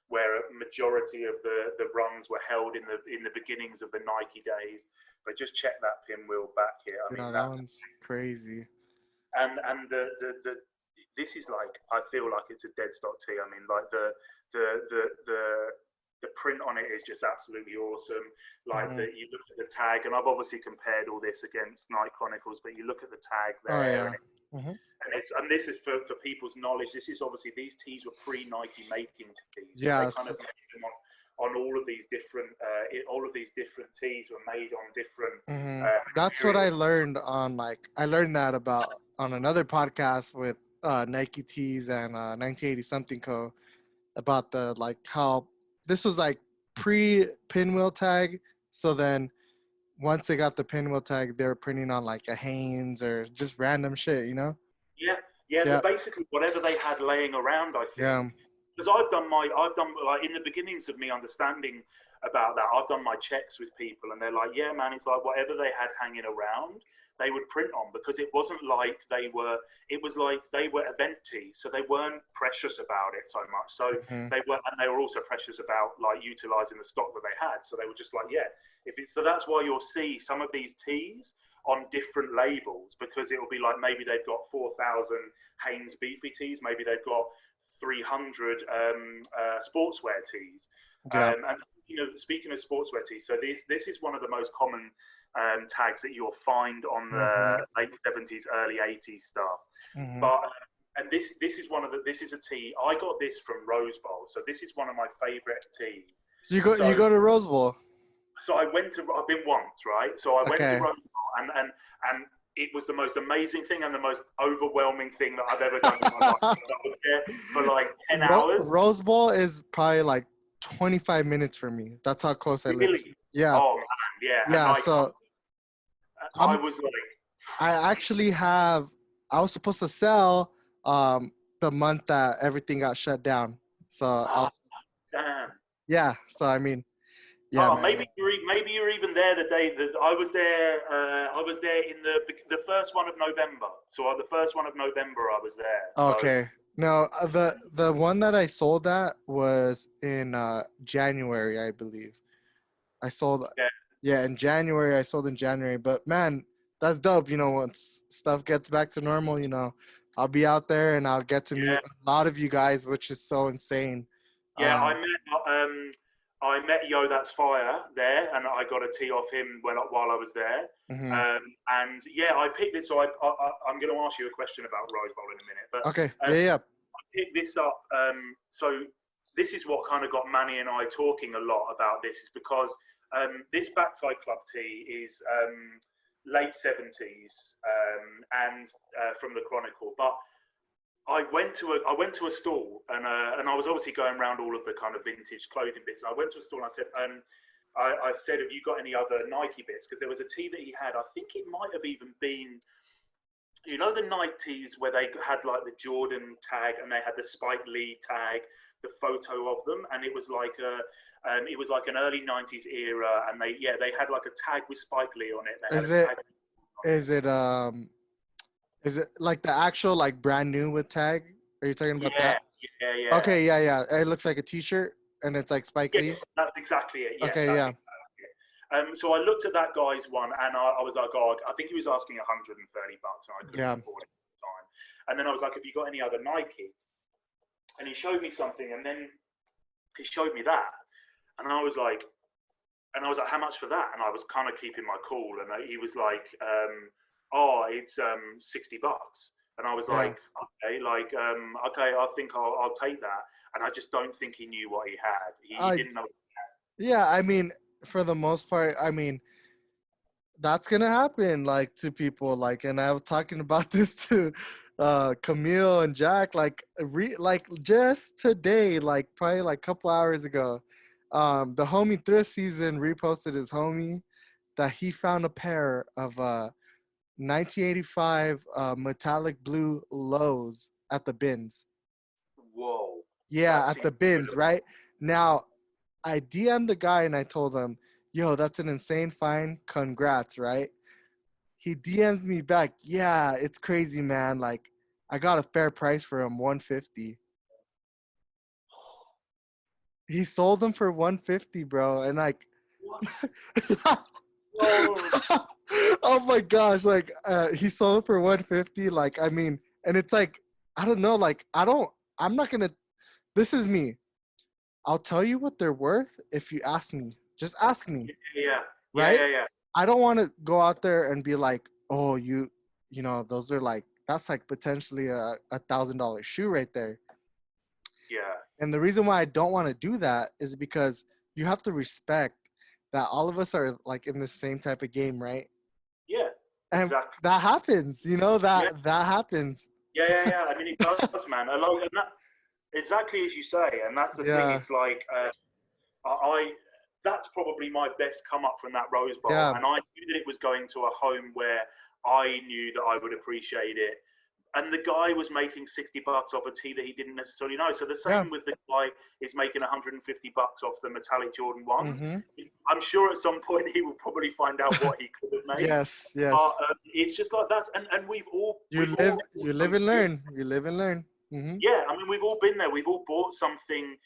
where a majority of the runs were held in the beginnings of the Nike days. But just check that pinwheel back here. I Yeah, mean, that that's one's crazy. and the this is like, I feel like it's a dead stock tee. I mean, like the print on it is just absolutely awesome. Like, Hmm. you look at the tag, and I've obviously compared all this against Night Chronicles, but you look at the tag Oh there, yeah. Hmm. and this is for people's knowledge. This is obviously, these tees were pre Nike making tees, so they kind of Yes. made them on all of these different tees were made on different Hmm. That's what I materials. learned on, like, I learned that about on another podcast with Nike Tees and 1980 something co, about the, like, how this was like pre pinwheel tag. So then once they got the pinwheel tag, they were printing on like a Hanes or just random shit, you know? Yeah, yeah. Yeah. Basically, whatever they had laying around, I think. Yeah. Because I've done, like, in the beginnings of me understanding about that, I've done my checks with people, and they're like, "Yeah, man, it's like whatever they had hanging around, they would print on, because it wasn't like they were. It was like they were event tees, so they weren't precious about it so much. So Hmm. they were also precious about, like, utilizing the stock that they had. So they were just like, yeah, if it's so that's why you'll see some of these tees on different labels, because it will be like, maybe they've got 4,000 Hanes Beefy tees, maybe they've got 300 sportswear tees. Yeah. And speaking of sportswear tees, so this is one of the most common tags that you'll find on the Hmm. late 70s, early 80s stuff. Hmm. But and this is a tee. I got this from Rose Bowl, so this is one of my favorite tees. So you So go to Rose Bowl. I've been once, right? So I went to Okay. Rome, and it was the most amazing thing and the most overwhelming thing that I've ever done in my life. I was there for like 10 hours. Rose Bowl is probably like 25 minutes for me. That's how close I live. Really? Yeah. Oh man, yeah. And Yeah. like, So I I'm was like, I actually have, I was supposed to sell the month that everything got shut down. So I oh was, damn. yeah. So I mean, yeah, Oh, man. maybe you're even there the day that I was there. I was there in the first one of November. So the first one of November, I was there. So Okay. No, the one that I sold at was in January, I believe. I sold, yeah, yeah, in January. I sold in January. But man, that's dope. Once stuff gets back to normal, I'll be out there and I'll get to meet yeah. a lot of you guys, which is so insane. Yeah, Um, I met Yo That's Fire there, and I got a tee off him while I was there. mhm. And yeah, I picked this. So I'm going to ask you a question about Rose Bowl in a minute, but Okay. um, Yeah, yeah. I picked this up. So this is what kind of got Manny and I talking a lot about this, is because This backside club tee is late 70s and from the Chronicle. But I went to a stall and I was obviously going around all of the kind of vintage clothing bits. I went to a stall and I said, I said, have you got any other Nike bits? Because there was a tee that he had. I think it might have even been, you know, the Nike tees where they had like the Jordan tag and they had the Spike Lee tag, the photo of them, and it was like an early 90s era, and they had like a tag with Spike Lee on it. They had Is a it tag. is it like the actual like brand new with tag? Are you talking about Yeah, that? yeah. Okay, yeah. It looks like a T-shirt and it's like Spike Lee. Yes, that's exactly it. Yeah, Okay, that's yeah. exactly it. So I looked at that guy's one, and I was like, oh, I think he was asking $130, and I couldn't Yeah. afford it at the time. And then I was like, have you got any other Nike? And he showed me something, and then he showed me that, and I was like, how much for that? And I was kind of keeping my cool, and he was like, oh, it's $60. And I was Yeah. like, okay, okay, I think I'll take that. And I just don't think he knew what he had. He didn't know. Yeah, I mean, for the most part, I mean, that's gonna happen like to people like, and I was talking about this to Camille and Jack like just today, like probably like a couple hours ago. The homie Thrift Season reposted his homie that he found a pair of 1985 metallic blue lows at the bins. Whoa. Yeah, That's at the bins, incredible. right? Now, I DM'd the guy and I told him, yo, that's an insane find. Congrats, right? He DMs me back, yeah, it's crazy, man. Like, I got a fair price for him, 150. He sold them for 150, bro. And like, What? Whoa. oh my gosh, like he sold it for 150. Like, I mean, and it's like, I don't know, like I'm not gonna, this is me. I'll tell you what they're worth if you ask me. Just ask me, Yeah. right? Yeah. I don't want to go out there and be like, oh, you know, those are like, that's like potentially a $1,000 shoe right there. Yeah. And the reason why I don't want to do that is because you have to respect that all of us are like in the same type of game, right? Yeah. And Exactly. that happens, you know, Yeah. that happens. Yeah. I mean, it does, man. And that, exactly as you say, and that's the thing. Yeah, It's like I that's probably my best come up from that Rose Bowl, yeah, and I knew that it was going to a home where I knew that I would appreciate it. And the guy was making $60 off a tee that he didn't necessarily know. So the yeah. same with the guy is making $150 off the metallic Jordan ones. Mm-hmm. I'm sure at some point he will probably find out what he could have made. Yes, But yes. it's just like that, and You live and learn. You live and learn. Mm-hmm. yeah, I mean, we've all been there. We've all bought something.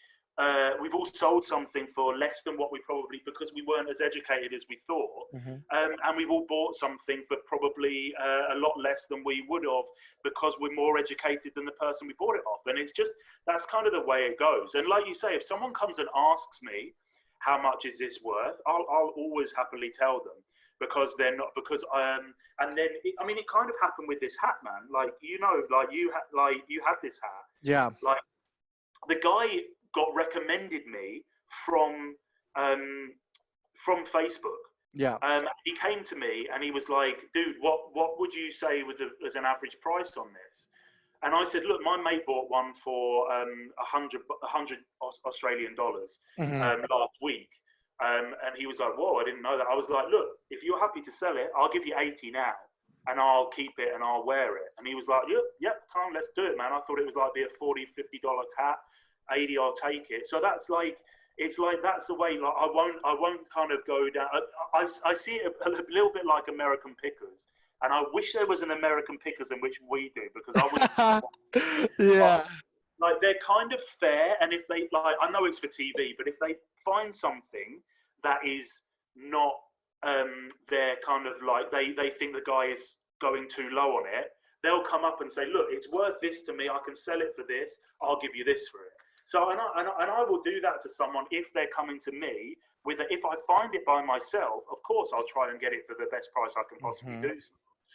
We've all sold something for less than what we probably, because we weren't as educated as we thought. Mm-hmm. And we've all bought something for probably a lot less than we would have because we're more educated than the person we bought it off. And it's just, that's kind of the way it goes. And like you say, if someone comes and asks me, how much is this worth? I'll always happily tell them, because they're not, because and then I mean, it kind of happened with this hat, man. Like, you know, you had this hat. Yeah. Like, the guy got recommended me from Facebook. Yeah. He came to me and he was like, dude, what would you say as an average price on this? And I said, look, my mate bought one for 100 Australian dollars Mm-hmm. last week. And he was like, whoa, I didn't know that. I was like, look, if you're happy to sell it, I'll give you 80 now, and I'll keep it and I'll wear it. And he was like, yep, come on, let's do it, man. I thought it was like be a $40, $50 hat. 80, I'll take it. So that's like, it's like, that's the way. Like, I won't kind of go down. I see it a little bit like American Pickers. And I wish there was an American Pickers in which we do, because I would. Yeah. Like, they're kind of fair, and if they, like, I know it's for TV, but if they find something that is not they're kind of like, they think the guy is going too low on it, they'll come up and say, look, it's worth this to me, I can sell it for this, I'll give you this for it. So and I will do that to someone if they're coming to me with it. If I find it by myself, of course I'll try and get it for the best price I can possibly do.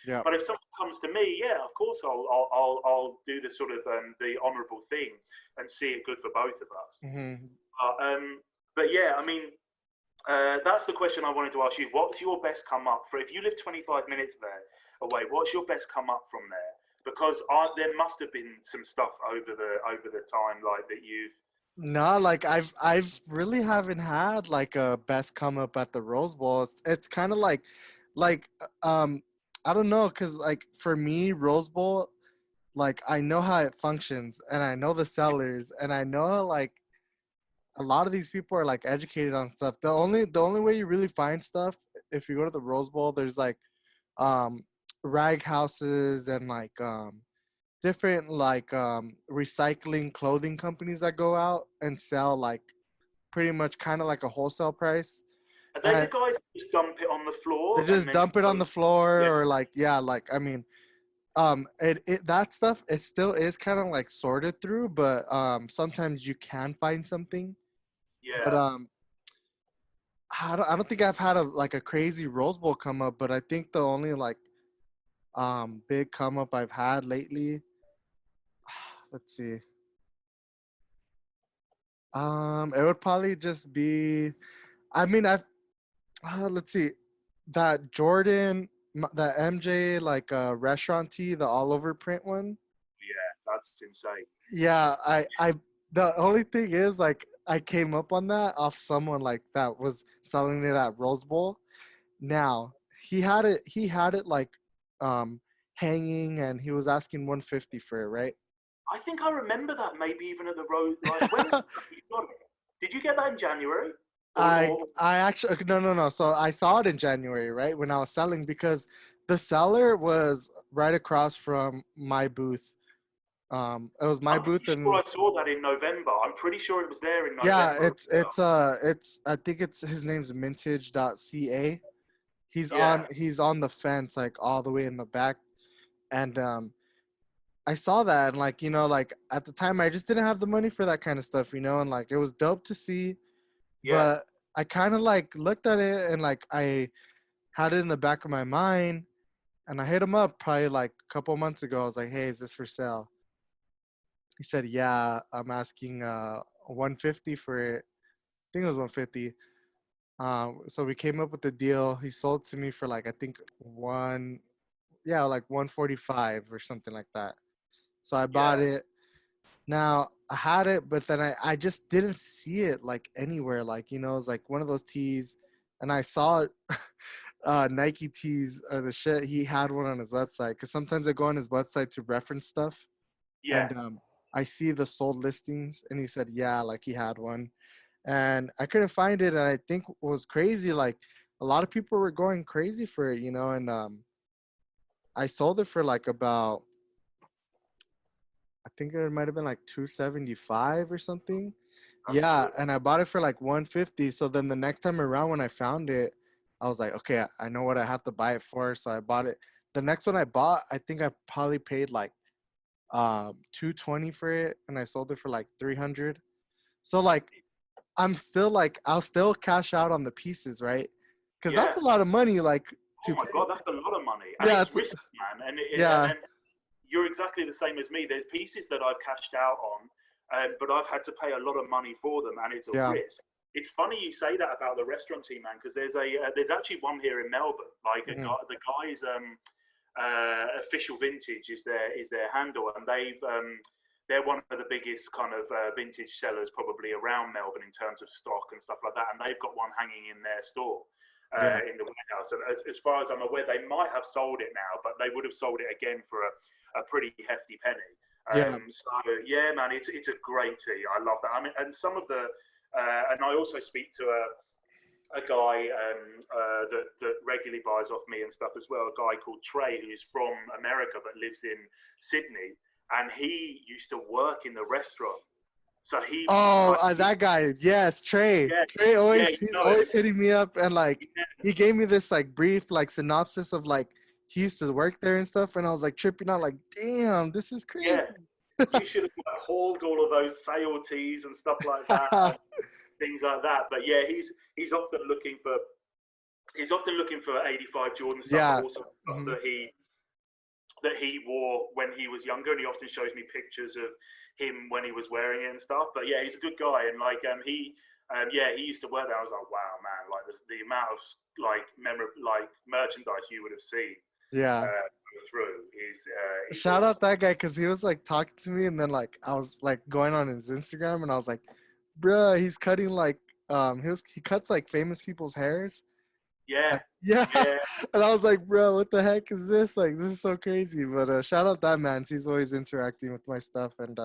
Yeah. But if someone comes to me, yeah, of course I'll do the sort of the honourable thing and see it good for both of us. Mm-hmm. But yeah, I mean, That's the question I wanted to ask you. What's your best come up for if you live 25 minutes there away? What's your best come up from there? Because there must have been some stuff over the time like that you've. No, like I've really haven't had like a best come up at the Rose Bowl. It's kind of like I don't know, cause like for me Rose Bowl, like I know how it functions and I know the sellers and I know like a lot of these people are like educated on stuff. The only way you really find stuff if you go to the Rose Bowl, there's like um rag houses and like different like recycling clothing companies that go out and sell like pretty much kind of like a wholesale price. Are they the And guys that just dump it on the they floor and just then dump it on go? the floor Yeah, or like yeah, like I mean it that stuff it still is kind of like sorted through, but sometimes you can find something. But yeah. I don't think I've had a like a crazy Rose Bowl come up, but I think the only like big come up I've had lately, let's see. It would probably just be I mean I've let's see. That Jordan that MJ like restaurant tee, the all over print one. Yeah, that's insane. Yeah, I the only thing is like I came up on that off someone like that was selling it at Rose Bowl. Now he had it like um hanging and he was asking 150 for it, right? I think I remember that maybe even at the road. Like when you got it? Did you get that in January? I actually no. So I saw it in January, right? When I was selling because the seller was right across from my booth. It was my I'm pretty booth and sure I saw that in November. I'm pretty sure it was there in yeah, November as well. it's I think it's his name's mintage.ca. Yeah, He's on the fence like all the way in the back and I saw that and like like at the time I just didn't have the money for that kind of stuff, and like it was dope to see, yeah, but I kind of like looked at it and like I had it in the back of my mind and I hit him up probably like a couple months ago. I was like, "Hey, is this for sale?" He said, "Yeah, I'm asking 150 for it." I think it was 150. So we came up with the deal. He sold to me for like I think yeah, like 145 or something like that. So I bought yeah. it. Now I had it, but then I just didn't see it like anywhere. Like it was like one of those tees, and I saw it. Nike tees are the shit. He had one on his website because sometimes I go on his website to reference stuff, Yeah, and I see the sold listings, and he said yeah, like he had one, and I couldn't find it, and I think what was crazy like a lot of people were going crazy for it, and I sold it for like about I think it might have been like 275 or something. that's Yeah, good. and I bought it for like 150. So then the next time around when I found it, I was like, okay, I know what I have to buy it for. So I bought it. The next one I bought, I think I probably paid like 220 for it and I sold it for like 300. So like I'm still like I'll still cash out on the pieces, right? Cuz that's Yeah. a lot of money like Oh to my pay. god, that's a lot of money, and Yeah, it's it's risky, man. yeah. And you're exactly the same as me. There's pieces that I've cashed out on, but I've had to pay a lot of money for them, and it's a Yeah. risk. It's funny you say that about the restaurant team, man, because there's actually one here in Melbourne. Like Mhm. the guy's official vintage is their handle, and they're one of the biggest kind of vintage sellers probably around Melbourne in terms of stock and stuff like that, and they've got one hanging in their store Yeah. in the warehouse. And as far as I'm aware, they might have sold it now, but they would have sold it again for a pretty hefty penny. Yeah. So yeah, man, it's a great tea. I love that. I mean, and some of the and I also speak to a guy that regularly buys off me and stuff as well. A guy called Trey who's from America but lives in Sydney, and he used to work in the restaurant. So Oh, that guy. Yes, Trey. yeah, Trey yeah, always you he's know him. always hitting me up and like Yeah, he gave me this like brief like synopsis of like he used to work there and stuff and I was like tripping out like damn, this is yeah. crazy. You should have like, hauled all of those sale tees and stuff like that and things like that. But yeah, he's often looking for 85 Jordan stuff, but Yeah. also stuff Hmm. that he wore when he was younger, and he often shows me pictures of him when he was wearing it and stuff. But yeah, he's a good guy, and like Yeah, he used to work there. I was like, wow, man, like the amount of like like merchandise you would have seen Yeah. go through is Shout out awesome. that guy because he was like talking to me, and then like I was like going on his Instagram, and I was like, bruh, he's cutting like he cuts like famous people's hairs. Yeah, Yeah. yeah, And I was like, bro, what the heck is this? Like, this is so crazy. But shout out that man. He's always interacting with my stuff, and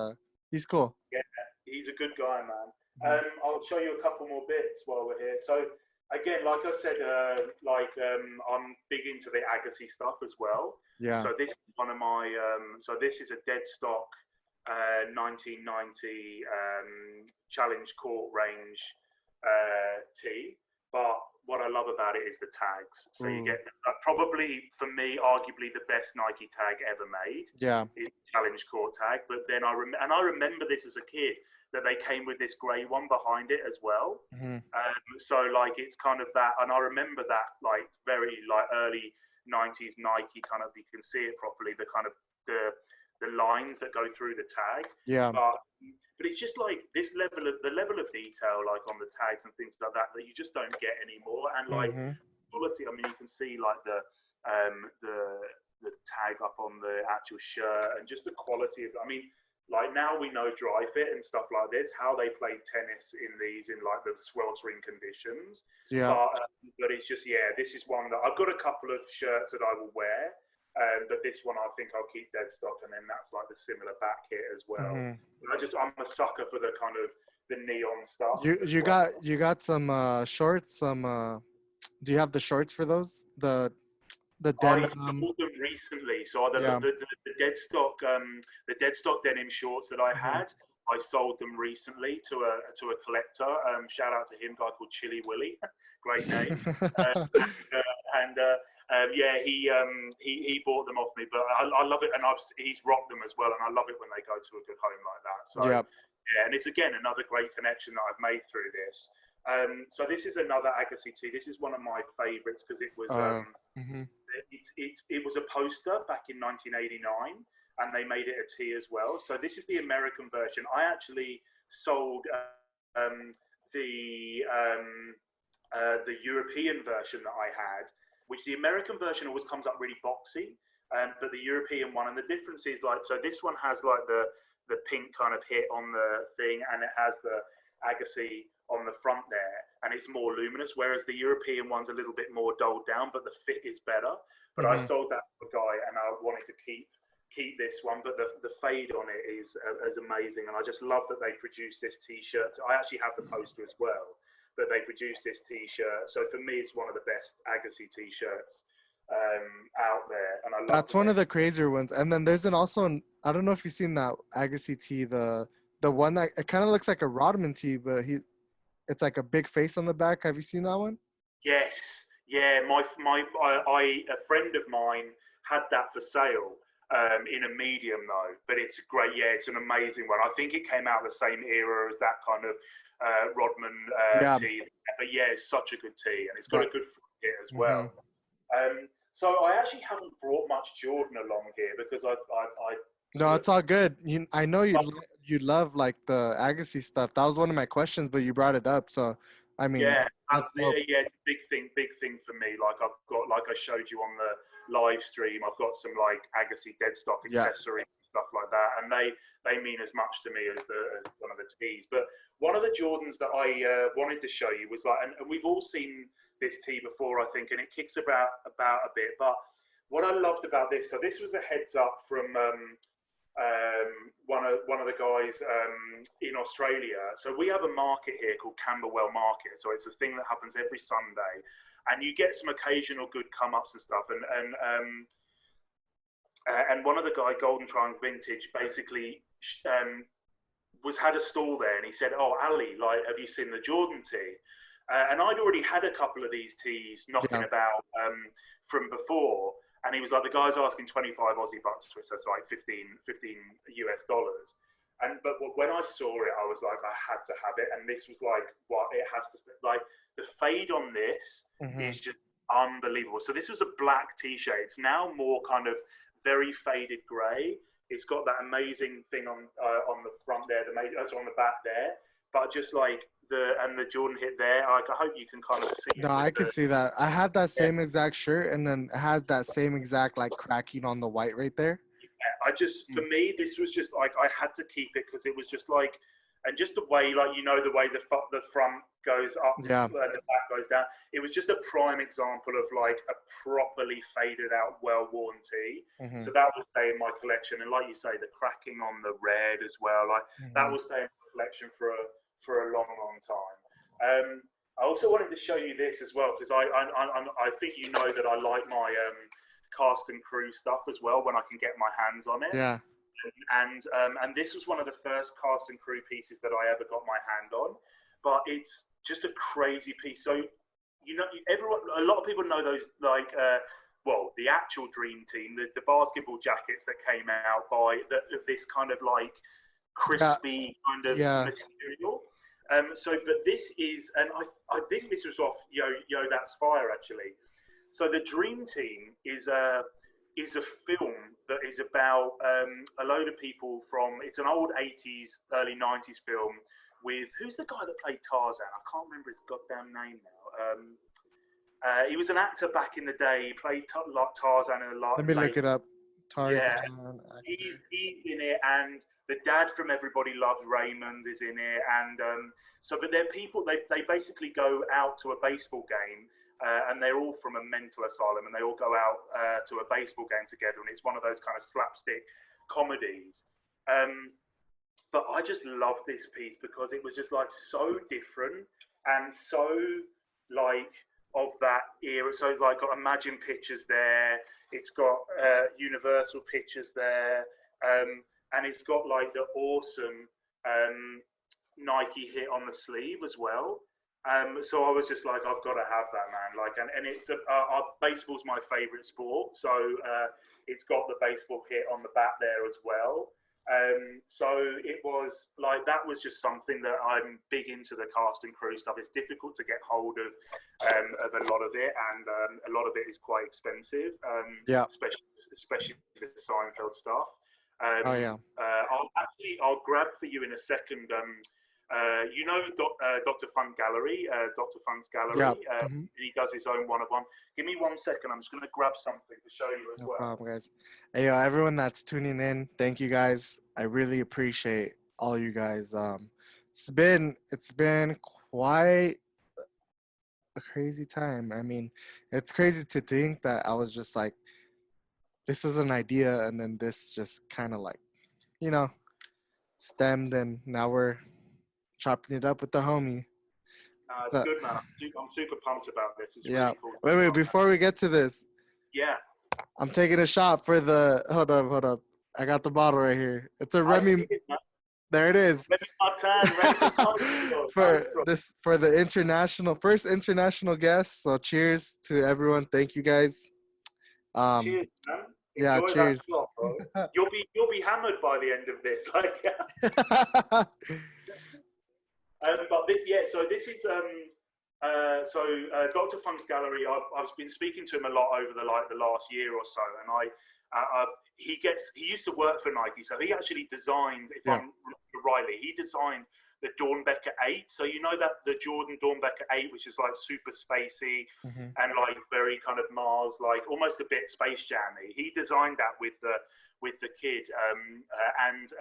he's cool. yeah. He's a good guy, man. Mhm. I'll show you a couple more bits while we're here. So again, like I said, I'm big into the Agassi stuff as well. Yeah. So this is one of my. So this is a dead stock 1990 Challenge Court range tee. But what I love about it is the tags. So you Ooh. get probably for me, arguably the best Nike tag ever made Yeah. is Challenge Court tag. But then I remember this as a kid that they came with this grey one behind it as well. Hmm. So like it's kind of that, and I remember that like very like early '90s Nike kind of, you can see it properly, the kind of the lines that go through the tag, Yeah. but it's just like this level of detail like on the tags and things like that that you just don't get anymore, and like Hmm. quality. I mean, you can see like the tag up on the actual shirt and just the quality of. I mean, like now we know dry fit and stuff like this, how they play tennis in these in like the sweltering conditions. Yeah. But it's just, yeah, this is one that I've got a couple of shirts that I will wear. But this one I think I'll keep dead stock, and then that's like the similar back hit as well. Hmm. I'm a sucker for the kind of the neon stuff You as you well. got you got some shorts. Some do you have the shorts for those? The I denim. sold them recently, so Yeah. the dead stock denim shorts that I Hmm. had, I sold them recently to a collector. Shout out to him, guy called Chili Willy, great name. And yeah, he bought them off me, but I love it, and he's rocked them as well, and I love it when they go to a good home like that. So Yep. yeah, and it's again another great connection that I've made through this. So this is another Agassi tee. This is one of my favourites because it was Mhm. it was a poster back in 1989, and they made it a tee as well. So this is the American version. I actually sold um, the um, the European version that I had, which the American version always comes up really boxy, but the European one, and the difference is like, so this one has like the pink kind of hit on the thing, and it has the Agassi on the front there, and it's more luminous, whereas the European one's a little bit more dulled down, but the fit is better. But I Mhm. sold that to a guy, and I wanted to keep this one, but the fade on it is amazing, and I just love that they produce this T-shirt. I actually have the poster as well, but they produce this T-shirt. So for me, it's one of the best Agassi T-shirts out there, and I love That's that one they. of the crazier ones. And then there's I don't know if you've seen that Agassi tee, the one that it kind of looks like a Rodman tee, but it's like a big face on the back. Have you seen that one? Yes, yeah. A friend of mine had that for sale in a medium though, but it's great. Yeah, it's an amazing one. I think it came out the same era as that kind of Rodman Yeah. tee. But yeah, it's such a good tee, and it's got That. a good foot hit as Hmm. well. So I actually haven't brought much Jordan along here because I No, sort of. it's all good. I know you love like the Agassi stuff. That was one of my questions, but you brought it up, so I mean, Yeah, that's dope. yeah, big thing for me. Like I've got, like I showed you on the live stream, I've got some like Agassi dead stock Yeah. accessories and stuff like that, and they mean as much to me as one of the tees. But one of the Jordans that I wanted to show you was like, and we've all seen this tee before, I think, and it kicks about a bit. But what I loved about this, so this was a heads up from one of the guys in Australia. So we have a market here called Camberwell Market. So it's a thing that happens every Sunday, and you get some occasional good come ups and stuff. And one of the guy, Golden Triangle Vintage, basically was had a stall there, and he said, "Oh, Ali, like, have you seen the Jordan tee?" And I'd already had a couple of these tees knocking Yeah. about from before, and he was like, "The guy's asking 25 Aussie bucks for it, so it's like 15 US dollars." But when I saw it, I was like, I had to have it, and this was like, what it has to like. The fade on this Hmm. is just unbelievable. So this was a black t-shirt. It's now more kind of very faded grey. It's got that amazing thing on the front there, on the back there, but just like the Jordan hit there. I hope you can kind of see No, it with I could the. see that. I had that Yeah, same exact shirt, and then it had that same exact like cracking on the white right there. I just, for Mm. me, this was just like I had to keep it because it was just like, and just the way, like the way the front goes up Yeah. and the back goes down. It was just a prime example of like a properly faded out, well worn tee. Hmm. So that will stay in my collection, and like you say, the cracking on the red as well, like that Hmm. will stay in my collection for a long, long time. I also wanted to show you this as well because I think you know that I like my cast and crew stuff as well when I can get my hands on it. Yeah. And this was one of the first cast and crew pieces that I ever got my hand on, but it's just a crazy piece. So everyone, a lot of people know those like. Well, the actual Dream Team, the basketball jackets that came out this kind of like Yeah. crispy kind of Yeah. material. But this is, and I think this was off Yo That's Fire actually. So the Dream Team is a film that is about a load of people from. It's an old '80s, early '90s film with who's the guy that played Tarzan? I can't remember his goddamn name now. He was an actor back in the day. He played Tarzan in the Let me look late. it up. Yeah, Tarzan actor. he's in it, and the dad from Everybody Loves Raymond is in it, and but they're people. They basically go out to a baseball game, and they're all from a mental asylum, and they all go out to a baseball game together, and it's one of those kind of slapstick comedies. Um, but I just love this piece because it was just like so different and so like of that era. So it's like got Imagine pictures there. It's got Universal pictures there, and it's got like the awesome Nike hit on the sleeve as well. So I was just like, I've got to have that, man. Like, and it's baseball's my favorite sport, so it's got the baseball hit on the back there as well. So it was like that was just something that I'm big into the cast and crew stuff. It's difficult to get hold of a lot of it, and a lot of it is quite expensive, Yeah. especially the Seinfeld stuff. Oh yeah. I'll grab for you in a second. Dr. Funk Gallery, Dr. Funk's Yeah. Gallery. Hmm. He does his own one-of-one. Give me 1 second. I'm just going to grab something to show you as No well. problem, guys. Hey, everyone that's tuning in, thank you guys. I really appreciate all you guys. It's been quite a crazy time. I mean, it's crazy to think that I was just like, this was an idea, and then this just kind of like, you know, stemmed, and now we're chopping it up with the homie. It's So, good, man. I'm super pumped about this. It's yeah. really cool. Wait. Before we get to this, Yeah, I'm taking a shot for the. Hold up. I got the bottle right here. It's a I Remy. see it, man. There it is. Remy Martin, For this, for the first international guest. So cheers to everyone. Thank you guys. Cheers, man. Yeah, Enjoy that cheers. slot, bro. You'll be hammered by the end of this. Like, but this, yeah. So this is Dr. Funk's Gallery. I've been speaking to him a lot over the last year or so, and he used to work for Nike, so he actually designed, if Yeah. I'm rightly, he designed the Dornbecker 8. So you know that the Jordan Dornbecker 8, which is like super spacey Mhm. and like very kind of Mars, like almost a bit Space Jammy. He designed that with the kid, and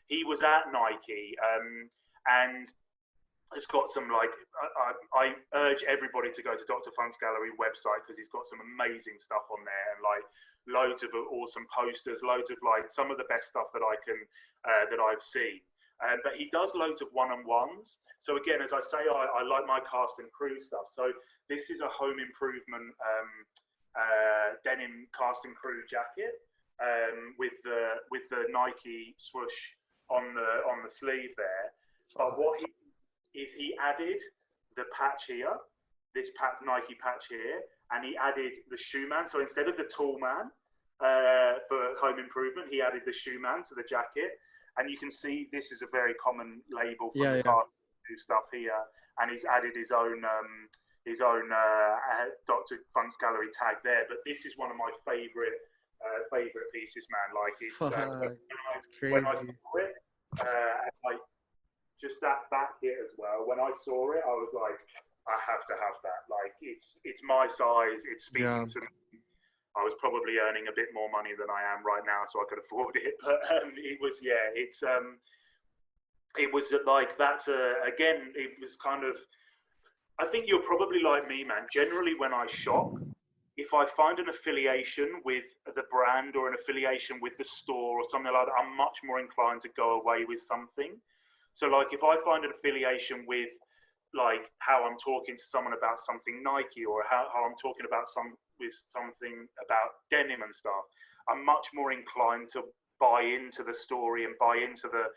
he was at Nike, and it's got some like I urge everybody to go to Dr. Funk's Gallery website because he's got some amazing stuff on there, and like loads of awesome posters, loads of like some of the best stuff that I've seen. But he does loads of one-on-ones. So again, as I say, I like my cast and crew stuff. So this is a home improvement denim cast and crew jacket with the Nike swoosh on the sleeve there. But what he added the patch here, this Nike patch here, and he added the shoe man. So instead of the tool man for home improvement, he added the shoe man to the jacket. And you can see this is a very common label for the car stuff here, and he's added his own Dr. Funk's Gallery tag there. But this is one of my favorite pieces, man. Like it's Fuck, it's when I crazy. saw it, like just that kit as well. When I saw it, I was like, I have to have that. Like it's my size. It's Yeah. speaking to me. I was probably earning a bit more money than I am right now, so I could afford it. But it was, yeah, it was like that's again. It was kind of. I think you're probably like me, man. Generally, when I shop, if I find an affiliation with the brand or an affiliation with the store or something like that, I'm much more inclined to go away with something. So, like, if I find an affiliation with, like, how I'm talking to someone about something Nike or how I'm talking about something about denim and stuff, I'm much more inclined to buy into the story and buy into the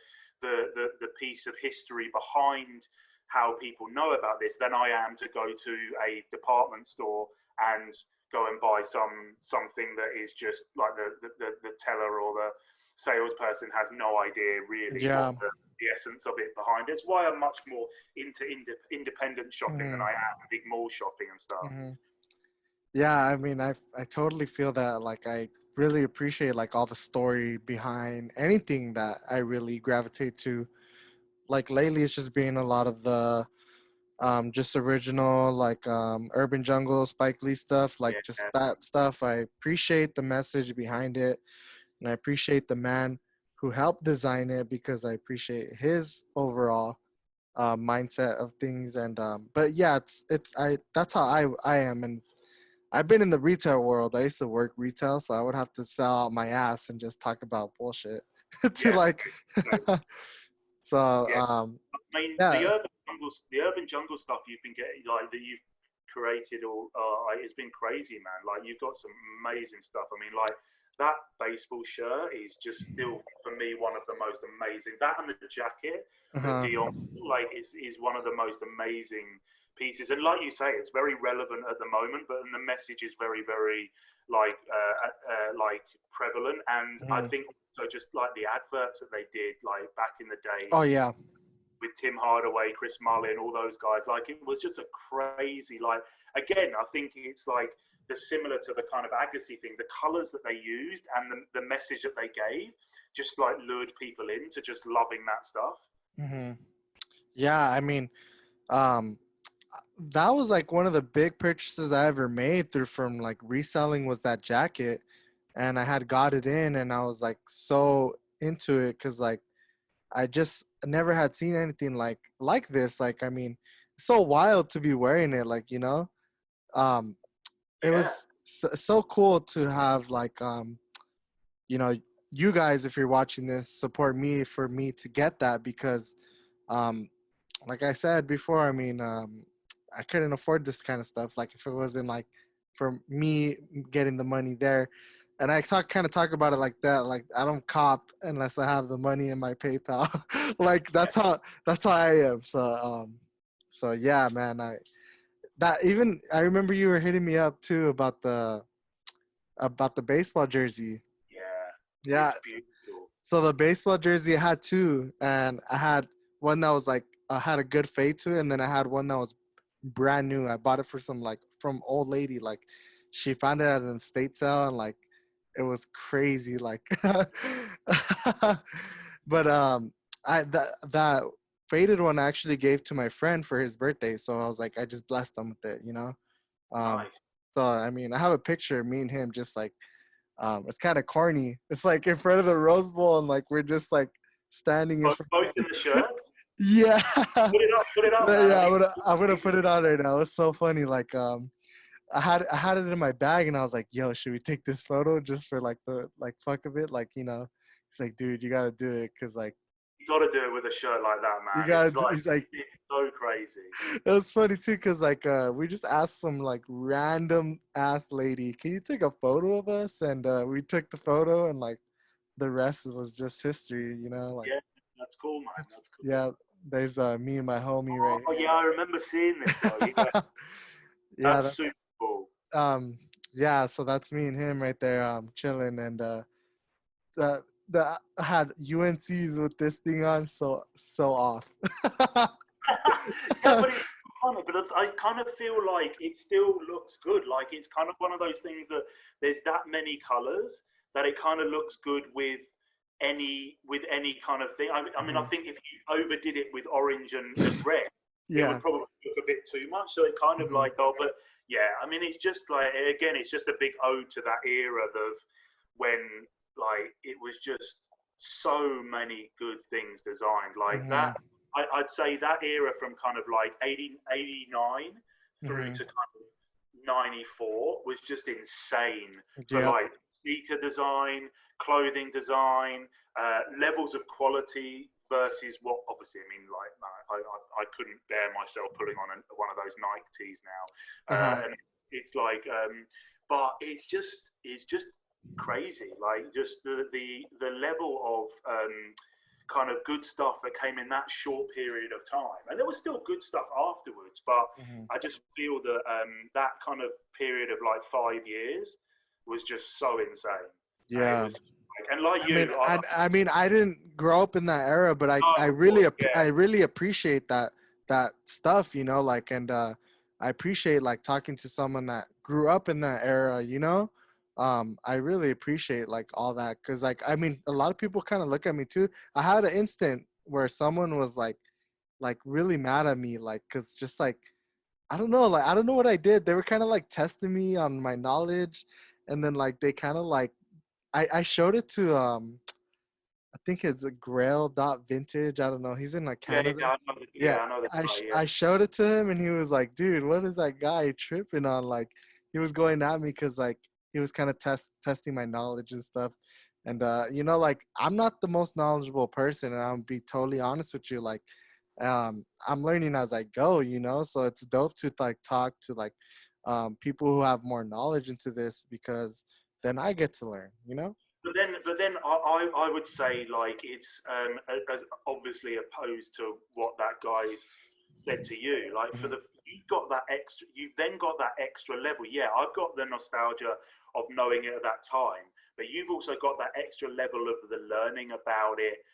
piece of history behind how people know about this than I am to go to a department store and go and buy something that is just like the teller or the salesperson has no idea really what Yeah. the essence of it behind it. It's why I'm much more into independent shopping than Hmm. I am big mall shopping and stuff. Hmm. Yeah, I mean, I totally feel that. Like, I really appreciate like all the story behind anything that I really gravitate to. Like lately, it's just been a lot of the just original like urban jungle Spike Lee stuff, like just Yeah, that stuff. I appreciate the message behind it, and I appreciate the man who helped design it because I appreciate his overall mindset of things. And but yeah, it's I that's how I am. And I've been in the retail world. I used to work retail, so I would have to sell out my ass and just talk about bullshit to yeah, like so yeah. I mean, yeah. the urban jungle stuff you've been getting, like that you've created, or it's been crazy, man. Like you've got some amazing stuff. I mean, like that baseball shirt is just still for me one of the most amazing. That and the jacket that Uh-huh. Dion like is one of the most amazing pieces. And like you say, it's very relevant at the moment, but the message is very like prevalent. And I Mhm. think so just like the adverts that they did like back in the day Oh yeah. with Tim Hardaway, Chris Mullin, all those guys. Like it was just a crazy. Like again, I think it's like the similar to the kind of Agassi thing. The colors that they used and the message that they gave just like lured people into just loving that stuff. Hmm. Yeah, I mean, um, that was like one of the big purchases I ever made through from like reselling was that jacket, and I had got it in, and I was like so into it because like I just never had seen anything like this. Like, I mean, it's so wild to be wearing it. Like, um, it Yeah, was so cool to have like you know, you guys, if you're watching this, support me for me to get that because, um, like I said before, I mean, I couldn't afford this kind of stuff. Like if it wasn't like for me getting the money there, and I kind of talk about it like that. Like I don't cop unless I have the money in my PayPal. Like that's how I am. So yeah, man. I remember you were hitting me up too about the baseball jersey. yeah, Yeah, it's beautiful. so the baseball jersey I had two, and I had one that was like had a good fade to it, and then I had one that was brand new. I bought it for some like from old lady, like she found it at an estate sale, and like it was crazy, like. But I that faded one I actually gave to my friend for his birthday, so I was like, I just blessed him with it. Um, Nice. so I mean, I have a picture of me and him just like it's kind of corny. It's like in front of the Rose Bowl, and like we're just like standing in front. Both in the shirt. Yeah, Put it up, man. I yeah. need I'm gonna to see put it on right now. It's so funny. Like I had it in my bag, and I was like, "Yo, should we take this photo just for like the like fuck of it?" Like it's like, dude, you gotta do it because like You got to do it with a shirt like that, you man. gotta. It's like He's like, it's so crazy. it was funny too, cause like we just asked some like random ass lady, can you take a photo of us? And we took the photo, and like the rest was just history, like Yeah, that's cool, man. it's That's cool. yeah. There's me and my homie right Oh yeah, I remember seeing this though. Yeah, here. Yeah, that's super cool. um, yeah. So that's me and him right there, chilling, and the I had UNC's with this thing on, so off. Yeah, but it's funny. But I kind of feel like it still looks good. Like it's kind of one of those things that there's that many colors that it kind of looks good with any kind of thing. I mean, I Mhm. think if you overdid it with orange and red, it would Yeah. probably look a bit too much. So it kind of Mhm. like, oh, but yeah, I mean, it's just like, again, it's just a big ode to that era of when like it was just so many good things designed like that. Mhm. I'd say that era from kind of like 89 through Mhm. to kind of 94 was just insane for Yep. like sneaker design, clothing design, levels of quality versus what obviously I mean like no, I couldn't bear myself putting on one of those Nike tees now, Uh-huh. and it's like but it's just crazy like just the level of kind of good stuff that came in that short period of time, and there was still good stuff afterwards, but Mhm. I just feel that that kind of period of like 5 years was just so insane. It Yeah. was, and like I mean, you, I mean, I didn't grow up in that era, but I oh, of really, course, yeah, I really appreciate that stuff, you know, like, and I appreciate like talking to someone that grew up in that era, you know. I really appreciate like all that because, like, I mean, a lot of people kind of look at me too. I had an instant where someone was like really mad at me, like, cause just like I don't know, like I don't know what I did. They were kind of like testing me on my knowledge, and then like they kind of like I showed it to I think it's a Grail dot vintage. I don't know. He's in like yeah, Canada. yeah, Yeah, I know the guy, yeah. I showed it to him and he was like, "Dude, what is that guy tripping on?" Like he was going at me because like he was kind of testing my knowledge and stuff. And you know, like I'm not the most knowledgeable person, and I'll be totally honest with you. Like, I'm learning as I go, you know. So it's dope to like talk to like people who have more knowledge into this because then I get to learn, you know. But then I would say like it's as obviously opposed to what that guy's said to you. Like for Mhm. the you've got that extra, you've then got that extra level. Yeah, I've got the nostalgia of knowing it at that time, but you've also got that extra level of the learning about it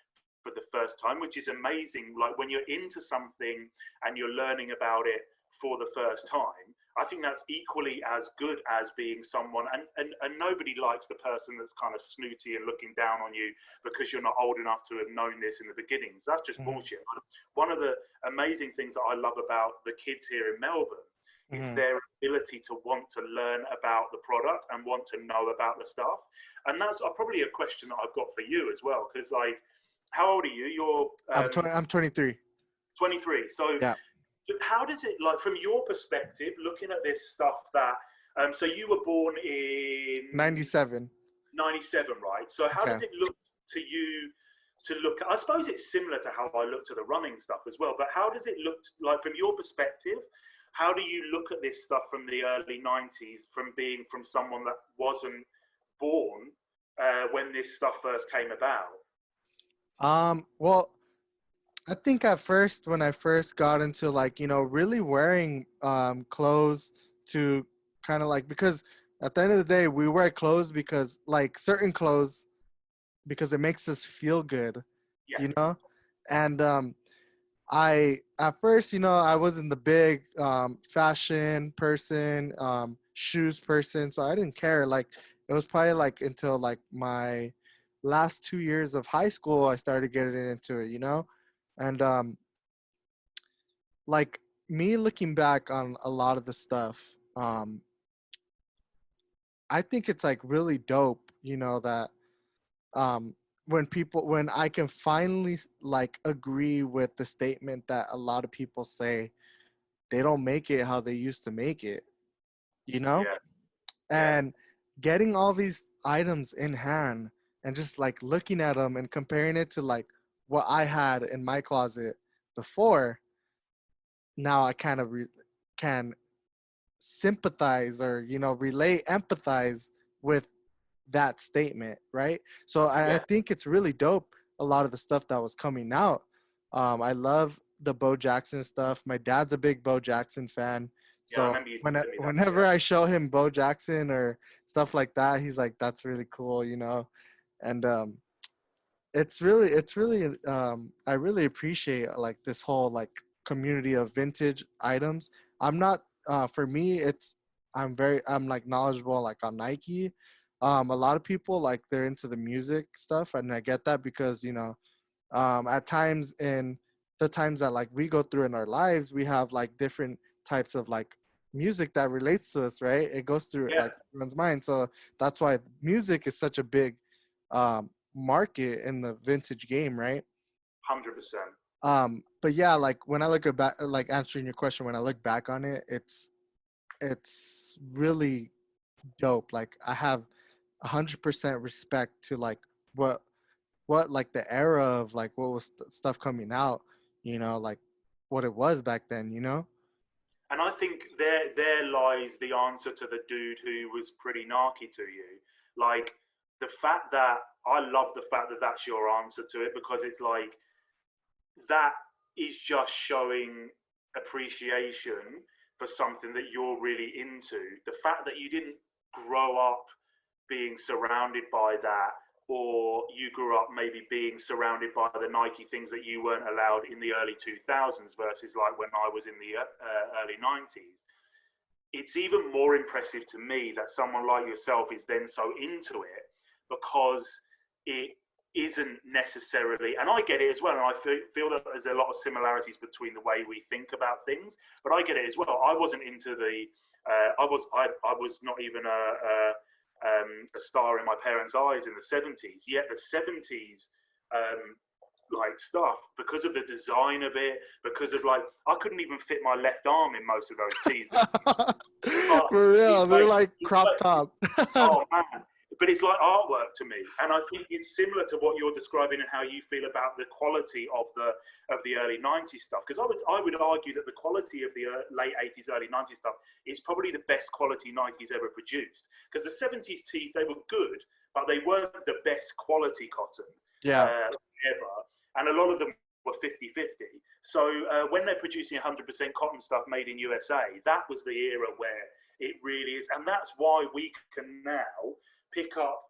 for the first time, which is amazing. Like when you're into something and you're learning about it for the first time, I think that's equally as good as being someone, and nobody likes the person that's kind of snooty and looking down on you because you're not old enough to have known this in the beginnings. That's just Mhm. bullshit. One of the amazing things that I love about the kids here in Melbourne is Mhm. their ability to want to learn about the product and want to know about the stuff. And that's probably a question that I've got for you as well, because like, how old are you? You're I'm 20. I'm 23. 23. So Yeah. how does it like from your perspective looking at this stuff that so you were born in 97. 97, right? So how Okay. does it look to you to look at, I suppose it's similar to how I looked at the running stuff as well, but how does it look like from your perspective? How do you look at this stuff from the early 90s from being from someone that wasn't born when this stuff first came about? Well, I think at first when I first got into like, you know, really wearing clothes to kind of like because at the end of the day we wear clothes because like certain clothes because it makes us feel good, Yeah, you know? And I at first, you know, I wasn't the big fashion person, shoes person, so I didn't care. Like it was probably like until like my last 2 years of high school I started getting into it, you know? And like me looking back on a lot of the stuff, I think it's like really dope, you know, that um when I can finally like agree with the statement that a lot of people say they don't make it how they used to make it, you know? yeah, yeah, And getting all these items in hand and just like looking at them and comparing it to like what I had in my closet before, now I kind of can sympathize or, you know, relate, empathize with that statement, right? So I yeah, think it's really dope, a lot of the stuff that was coming out. I love the Bo Jackson stuff. My dad's a big Bo Jackson fan. yeah. I So remember you telling me that. whenever Yeah, I show him Bo Jackson or stuff like that, he's like, that's really cool, you know? And it's really I really appreciate like this whole like community of vintage items. I'm not for me it's I'm like knowledgeable like on Nike, A lot of people like they're into the music stuff, and I get that because at times in the times that like we go through in our lives, we have like different types of like music that relates to us, right? It goes through Yeah, like everyone's mind, so that's why music is such a big market in the vintage game, right? 100%. But yeah, like when I look at back, like answering your question, when I look back on it, it's really dope. Like I have 100% respect to like what like the era of like what was stuff coming out, like what it was back then, And I think there lies the answer to the dude who was pretty narky to you. Like the fact that I love the fact that that's your answer to it, because it's like that is just showing appreciation for something that you're really into. The fact that you didn't grow up being surrounded by that, or you grew up maybe being surrounded by the Nike things that you weren't allowed in the early 2000s versus like when I was in the early 90s. It's even more impressive to me that someone like yourself is then so into it, because it isn't necessarily, and I get it as well, and I feel that there's a lot of similarities between the way we think about things, but I get it as well. I wasn't into the, I was not even a star in my parents' eyes in the 70s. Yet the 70s, like stuff, because of the design of it, because of like I couldn't even fit my left arm in most of those tees. But For real, it's they're like, like crop top. oh man. But it's like artwork to me, and I think it's similar to what you're describing and how you feel about the quality of the early '90s stuff. Because I would argue that the quality of the late '80s, early '90s stuff is probably the best quality Nike's ever produced. Because the '70s tees, they were good, but they weren't the best quality cotton Yeah. ever, and a lot of them were 50-50. So when they're producing 100% cotton stuff made in USA, that was the era where it really is, and that's why we can now pick up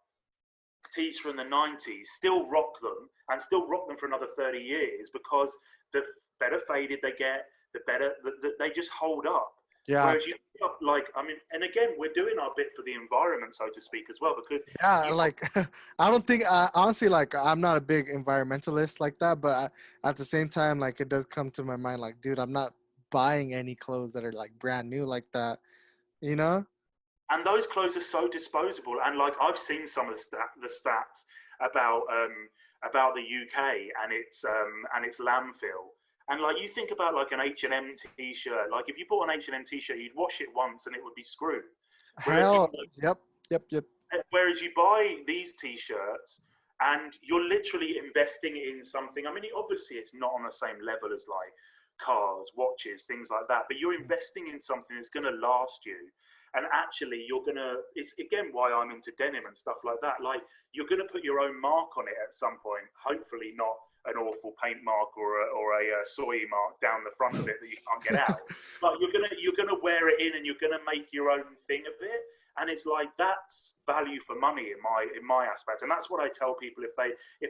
tees from the 90s, still rock them, and still rock them for another 30 years, because the better faded they get, the better they just hold up. Yeah. Whereas you like, I mean, and again, we're doing our bit for the environment, so to speak, as well, because Yeah, you like I don't think honestly, like I'm not a big environmentalist like that, but at the same time, like it does come to my mind, like, dude, I'm not buying any clothes that are like brand new like that, you know? and those clothes are so disposable. And like I've seen some of the stats about the UK and its landfill. And like you think about like an H&M t-shirt, like if you bought an H&M t-shirt, you'd wash it once and it would be screwed. Whereas you Hell, yep, yep, yep. whereas you buy these t-shirts and you're literally investing in something. I mean, obviously it's not on the same level as like cars, watches, things like that, but you're investing in something that's going to last you. And actually, you're gonna. It's again why I'm into denim and stuff like that. Like you're gonna put your own mark on it at some point. Hopefully, not an awful paint mark or a soy mark down the front of it that you can't get out. But you're gonna wear it in, and you're gonna make your own thing of it. And it's like that's value for money in my aspect. And that's what I tell people if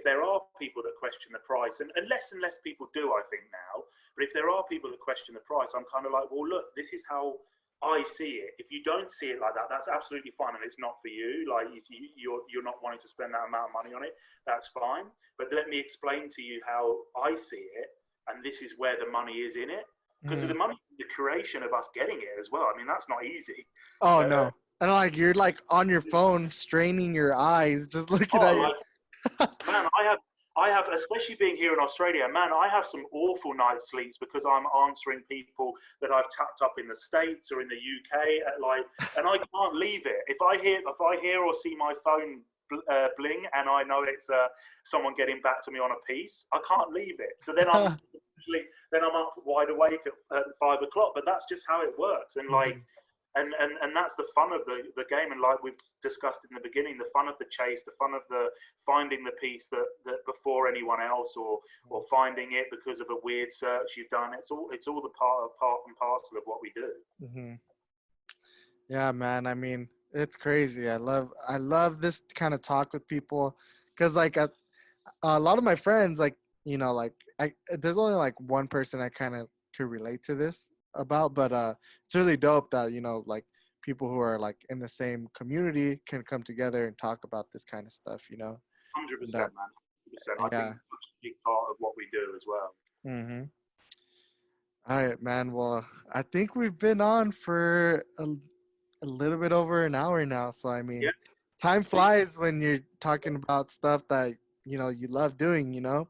there are people that question the price, and less people do, I think now. But if there are people that question the price, I'm kind of like, well, look, this is how I see it. If you don't see it like that, that's absolutely fine, and it's not for you. Like you're not wanting to spend that amount of money on it, that's fine. But let me explain to you how I see it, and this is where the money is in it. Because Mm. the money, the creation of us getting it as well. I mean, that's not easy. Oh Uh, no. And like you're like on your phone straining your eyes just looking at oh, your like man, I have, especially being here in Australia, man, I have some awful night sleeps because I'm answering people that I've tapped up in the States or in the UK at like, and I can't leave it. If I hear or see my phone bling and I know it's someone getting back to me on a piece, I can't leave it. So then I'm up wide awake at 5 o'clock. But that's just how it works. And like, Mhm. and that's the fun of the game. And like we've discussed in the beginning, the fun of the chase, the fun of the finding the piece that before anyone else, or finding it because of a weird search you've done. It's all the part and parcel of what we do. Mhm. Yeah, man. I mean, it's crazy. I love this kind of talk with people because like a lot of my friends, like like there's only like one person I kind of could relate to this about, but it's really dope that like people who are like in the same community can come together and talk about this kind of stuff, you know. And 100%, man. 100%. I think yeah. it's such a big part of what we do as well. Mm-hmm. All right, man. Well, I think we've been on for a little bit over an hour now. So I mean, Yeah, time flies when you're talking about stuff that you love doing. You know.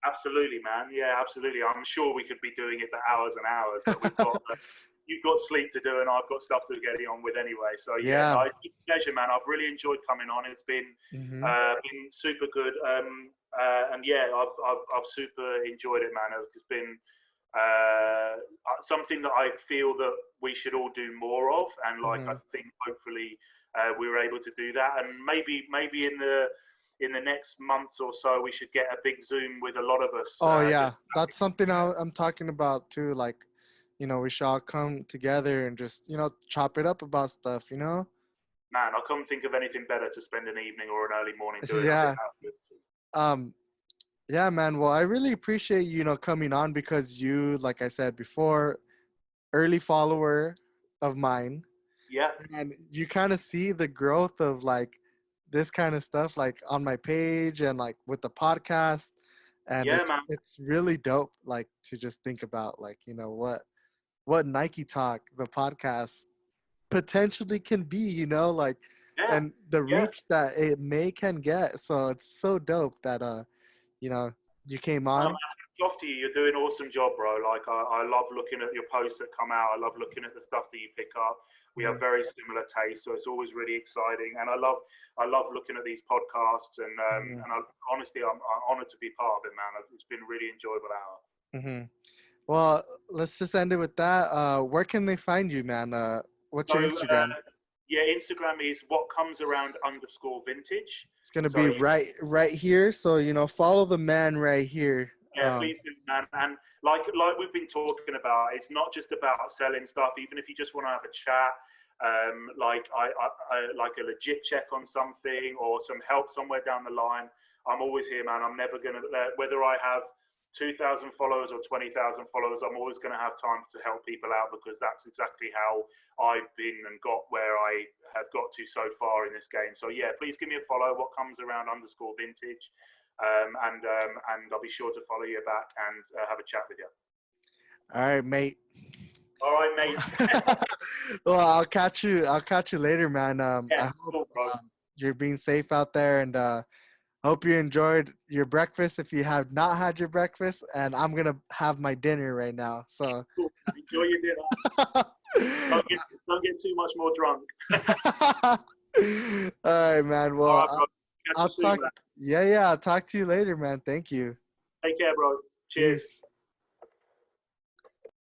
absolutely, man. Yeah, absolutely. I'm sure we could be doing it for hours and hours, but you've got sleep to do, and I've got stuff to get on with anyway. So yeah, Yeah. no, it's been a pleasure, man. I've really enjoyed coming on. It's Mm-hmm. been super good, and yeah, I've super enjoyed it, man. It's been something that I feel that we should all do more of, and like I Mm-hmm. think hopefully we were able to do that, and maybe in the next month or so, we should get a big Zoom with a lot of us. Oh Just yeah, that's something I'm talking about too. Like, we should all come together and just chop it up about stuff. You know. man, I couldn't think of anything better to spend an evening or an early morning doing. I think Yeah. that's good. Um. Yeah, man. Well, I really appreciate coming on because you, like I said before, early follower of mine, Yeah, and you kind of see the growth of like this kind of stuff like on my page and like with the podcast, and yeah, it's man. it's really dope like to just think about like what Nike Talk the podcast potentially can be, like, Yeah, and the yeah. reach that it may can get. So it's so dope that you know you came No, on. man, hats off to you. You're doing an awesome job, bro. Like I love looking at your posts that come out. I love looking at the stuff that you pick up. We have Mhm. very similar tastes, so it's always really exciting. And I love looking at these podcasts, Mhm. and honestly, I'm honored to be part of it, man. It's been a really enjoyable hour. Mhm. Well, let's just end it with that. Where can they find you, man? What's So your Instagram? yeah, Instagram is what comes around underscore vintage. It's gonna So be right here. So follow the man right here. yeah, please do, man. And like we've been talking about, it's not just about selling stuff. Even if you just want to have a chat, like I like a legit check on something or some help somewhere down the line, I'm always here, man. I'm never gonna whether I have 2,000 followers or 20,000 followers, I'm always going to have time to help people out because that's exactly how I've been and got where I have got to so far in this game. So yeah, please give me a follow. What comes around underscore vintage. And I'll be sure to follow you back and have a chat with you. All right, mate. All right, mate. Well, I'll catch you later, man. Yeah, I hope cool, bro. you're being safe out there, and hope you enjoyed your breakfast. If you have not had your breakfast, and I'm gonna have my dinner right now. So. Cool. Enjoy your dinner. Don't get too much more drunk. All right, man. All Well, right, bro. Catch I'll you soon, talk. man. Yeah, yeah. I'll talk to you later, man. Thank you. Take care, bro. Cheers. Peace.